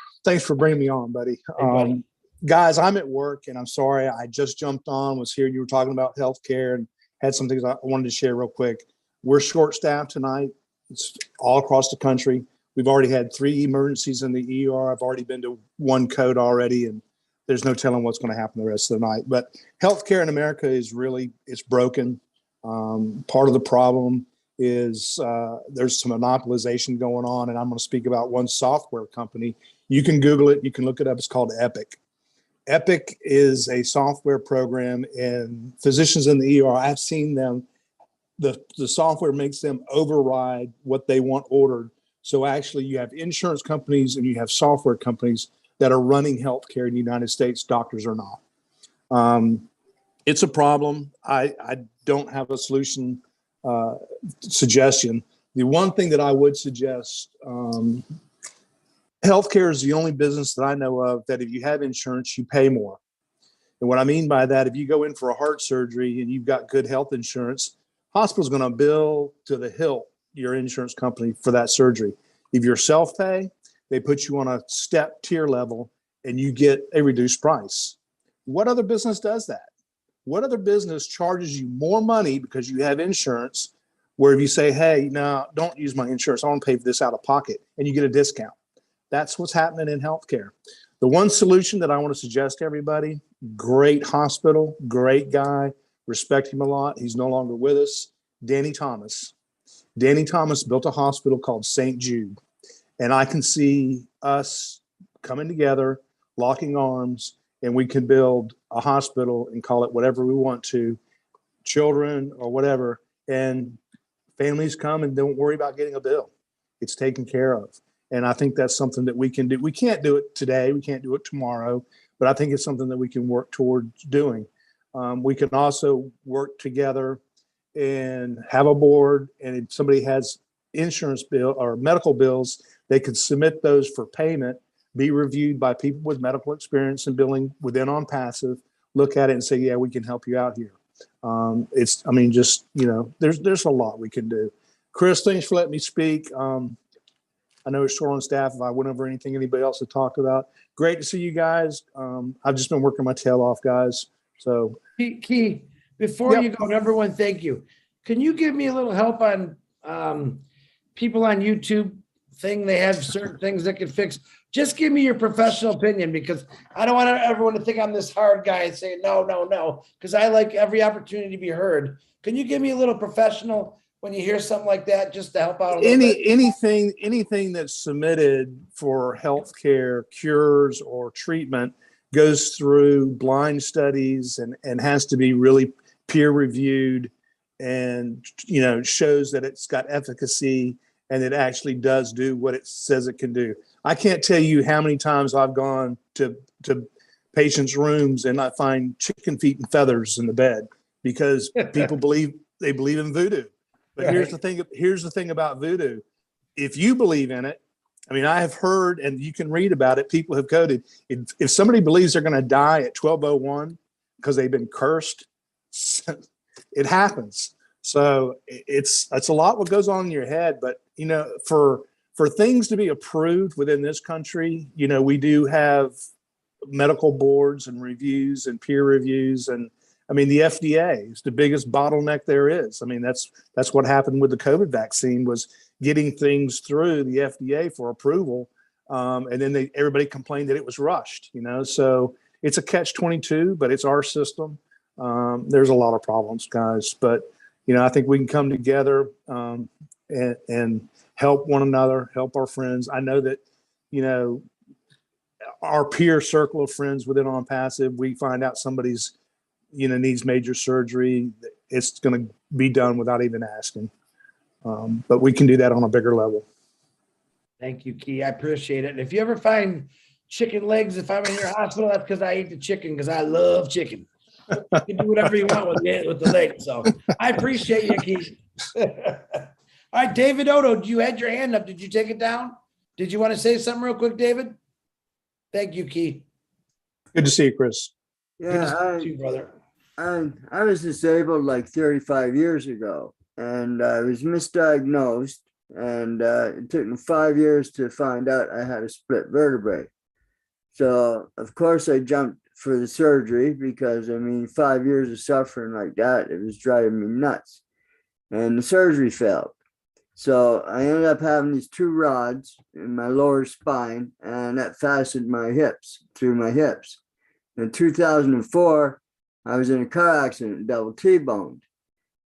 bringing me on, buddy. Hey, guys, I'm at work and I'm sorry. I just jumped on, was here. You were talking about healthcare and had some things I wanted to share real quick. We're short staffed tonight. It's all across the country. We've already had 3 emergencies in the ER. I've already been to 1 code already, and there's no telling what's going to happen the rest of the night. But healthcare in America is really, it's broken. Part of the problem is there's some monopolization going on, and I'm going to speak about one software company. You can Google it. You can look it up. It's called Epic. Epic is a software program, and physicians in the ER, I've seen them, the software makes them override what they want ordered. So actually you have insurance companies and you have software companies that are running healthcare in the United States. Doctors are not. It's a problem. I don't have a solution suggestion. The one thing that I would suggest, healthcare is the only business that I know of that if you have insurance, you pay more. And what I mean by that, if you go in for a heart surgery and you've got good health insurance, hospital's going to bill to the hilt your insurance company for that surgery. If you're self-pay, they put you on a step tier level and you get a reduced price. What other business does that? What other business charges you more money because you have insurance, where if you say, hey, no, don't use my insurance, I want to pay for this out of pocket, and you get a discount? That's what's happening in healthcare. The one solution that I want to suggest to everybody, great hospital, great guy, respect him a lot. He's no longer with us. Danny Thomas. Danny Thomas built a hospital called St. Jude. And I can see us coming together, locking arms, and we can build a hospital and call it whatever we want to, children or whatever. And families come and don't worry about getting a bill. It's taken care of. And I think that's something that we can do. We can't do it today. We can't do it tomorrow, but I think it's something that we can work towards doing. We can also work together and have a board, and if somebody has insurance bill or medical bills, they can submit those for payment, be reviewed by people with medical experience and billing within ONPASSIVE, look at it and say, yeah, we can help you out here. There's a lot we can do. Chris, thanks for letting me speak. I know it's short on staff. If I went over anything anybody else to talk about, great to see you guys. I've just been working my tail off, guys. So Key, before you go, number one, thank you. Can you give me a little help on people on YouTube thing? They have certain things that can fix. Just give me your professional opinion, because I don't want everyone to think I'm this hard guy and saying no, because I like every opportunity to be heard. Can you give me a little professional when you hear something like that, just to help out a little bit? Anything that's submitted for healthcare cures or treatment goes through blind studies and has to be really peer reviewed, and shows that it's got efficacy and it actually does do what it says it can do. I can't tell you how many times I've gone to patients' rooms and I find chicken feet and feathers in the bed because people believe in voodoo. But Right. Here's the thing about voodoo. If you believe in it, I mean, I have heard, and you can read about it, people have coded, if somebody believes they're going to die at 12:01 because they've been cursed, it happens. So it's a lot what goes on in your head. But, for things to be approved within this country, we do have medical boards and reviews and peer reviews. And I mean, the FDA is the biggest bottleneck there is. I mean, that's what happened with the COVID vaccine, was getting things through the FDA for approval. And then everybody complained that it was rushed, so it's a catch-22, but it's our system. There's a lot of problems, guys, but, I think we can come together and help one another, help our friends. I know that, our peer circle of friends within ONPASSIVE, we find out somebody's, needs major surgery, it's going to be done without even asking. But we can do that on a bigger level. Thank you, Key. I appreciate it. And if you ever find chicken legs, if I'm in your hospital, that's because I eat the chicken because I love chicken. You can do whatever you want with the legs. So I appreciate you, Key. All right, David Odo, you had your hand up. Did you take it down? Did you want to say something real quick, David? Thank you, Key. Good to see you, Chris. Yeah, you, brother. I was disabled like 35 years ago, and I was misdiagnosed, and it took me 5 years to find out I had a split vertebrae. So, of course, I jumped for the surgery because, I mean, 5 years of suffering like that, it was driving me nuts. And the surgery failed. So I ended up having these 2 rods in my lower spine, and that fastened my hips through my hips. In 2004, I was in a car accident, double T-boned.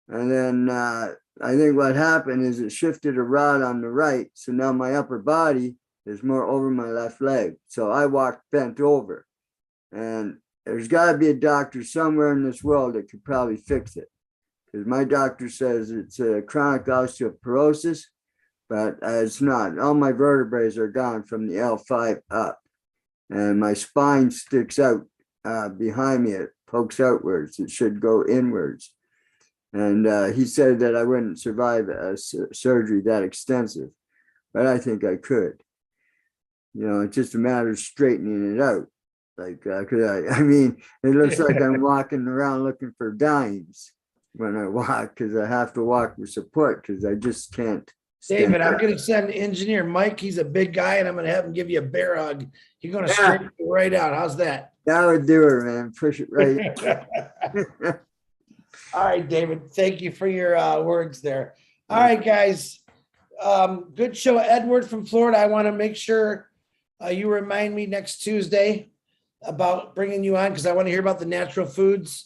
And then I think what happened is it shifted a rod on the right. So now my upper body is more over my left leg. So I walk bent over. And there's got to be a doctor somewhere in this world that could probably fix it. Because my doctor says it's a chronic osteoporosis, but it's not. All my vertebrae are gone from the L5 up. And my spine sticks out behind me. It pokes outwards. It should go inwards. And he said that I wouldn't survive a surgery that extensive, but I think I could. You know, it's just a matter of straightening it out. Like, I mean, it looks like I'm walking around looking for dimes when I walk, because I have to walk with support because I just can't. David, I'm going to send engineer Mike. He's a big guy, and I'm going to have him give you a bear hug. You're going to straighten it right out. How's that? That would do it, man. Push it right. All right, David. Thank you for your words there. All right, guys. Good show. Edward from Florida. I want to make sure you remind me next Tuesday about bringing you on because I want to hear about the natural foods.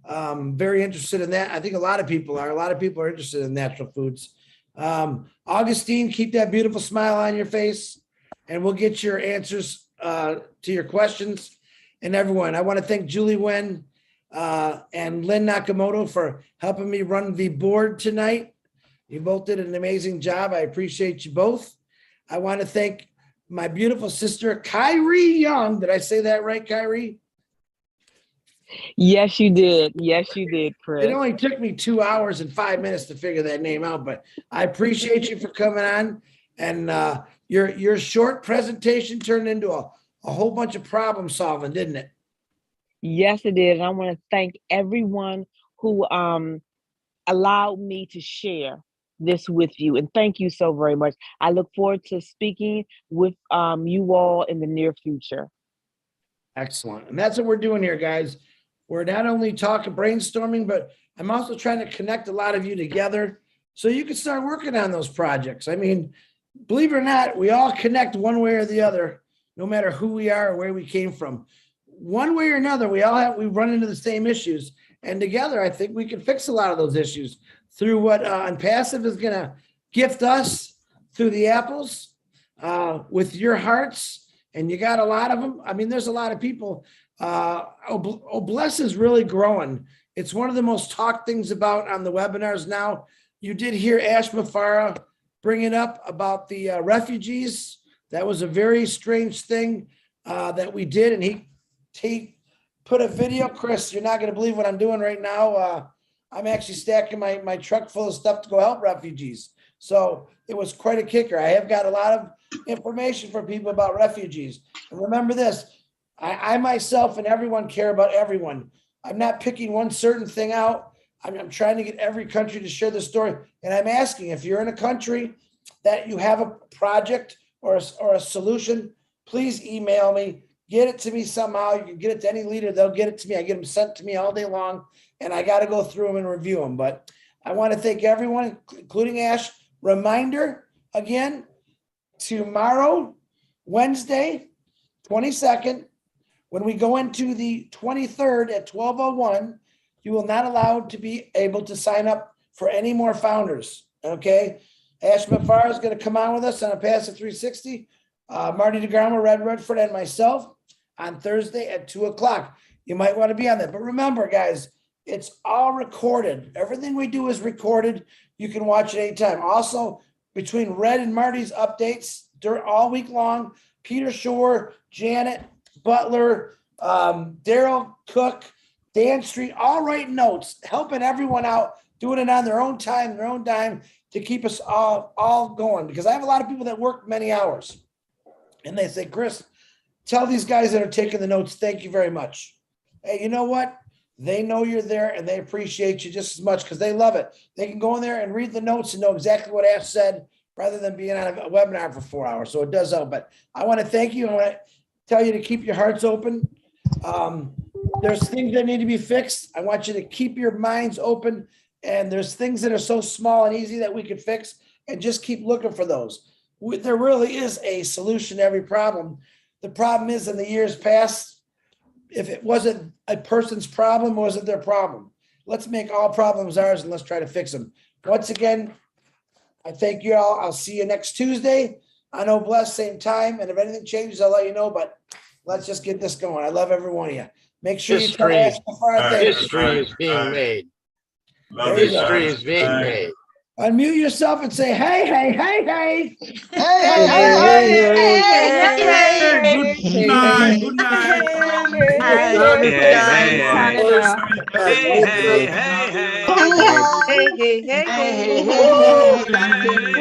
Very interested in that. I think a lot of people are. A lot of people are interested in natural foods. Augustine, keep that beautiful smile on your face, and we'll get your answers to your questions. And everyone, I want to thank Julie Wen and Lynn Nakamoto for helping me run the board tonight. You both did an amazing job. I appreciate you both. I want to thank my beautiful sister, Kyrie Young. Did I say that right, Kyrie? Yes, you did. Yes, you did, Chris. It only took me 2 hours and 5 minutes to figure that name out, but I appreciate you for coming on. And your short presentation turned into a whole bunch of problem solving, didn't it? Yes, it did. And I want to thank everyone who allowed me to share this with you. And thank you so very much. I look forward to speaking with you all in the near future. Excellent. And that's what we're doing here, guys. We're not only talking brainstorming, but I'm also trying to connect a lot of you together so you can start working on those projects. I mean, believe it or not, we all connect one way or the other, no matter who we are or where we came from. One way or another, we run into the same issues. And together, I think we can fix a lot of those issues through what ONPASSIVE is going to gift us through the apples with your hearts. And you got a lot of them. I mean, there's a lot of people. OBLESS is really growing. It's one of the most talked things about on the webinars now. You did hear Ash Mafara bring it up about the refugees. That was a very strange thing that we did. And he put a video. Chris, you're not going to believe what I'm doing right now. I'm actually stacking my truck full of stuff to go help refugees. So it was quite a kicker. I have got a lot of information for people about refugees. And remember this, I myself and everyone care about everyone. I'm not picking one certain thing out. I'm trying to get every country to share the story. And I'm asking, if you're in a country that you have a project or a solution, please email me. Get it to me somehow. You can get it to any leader. They'll get it to me. I get them sent to me all day long, and I got to go through them and review them. But I want to thank everyone, including Ash. Reminder again, tomorrow, Wednesday, 22nd, when we go into the 23rd at 12:01, you will not allowed to be able to sign up for any more founders. Okay. Ash Mafara is going to come on with us on ONPASSIVE 360. Marty DeGramo, Red Redford, and myself on Thursday at 2:00. You might want to be on that. But remember, guys, it's all recorded. Everything we do is recorded. You can watch it anytime. Also, between Red and Marty's updates, all week long. Peter Shore, Janet Butler, Daryl Cook, Dan Street, all writing notes, helping everyone out, doing it on their own time, their own dime to keep us all going. Because I have a lot of people that work many hours. And they say, Chris, tell these guys that are taking the notes, thank you very much. Hey, you know what? They know you're there and they appreciate you just as much because they love it. They can go in there and read the notes and know exactly what Ash said rather than being on a webinar for 4 hours. So it does help. But I want to thank you. I want to tell you to keep your hearts open. There's things that need to be fixed. I want you to keep your minds open. And there's things that are so small and easy that we could fix and just keep looking for those. There really is a solution to every problem. The problem is in the years past, if it wasn't a person's problem, it wasn't their problem. Let's make all problems ours and let's try to fix them. Once again, I thank you all. I'll see you next Tuesday. I know blessed, same time. And if anything changes, I'll let you know, but let's just get this going. I love every one of you. Make sure you tell Ash before I thank you. History is being made. History is being made. Unmute yourself and say, hey, hey, hey, hey. Hey, Good night. Good night. Love you Hey, guys. hey, Canada. hey, hey, hey, hey. Hey, hey, hey, hey, hey.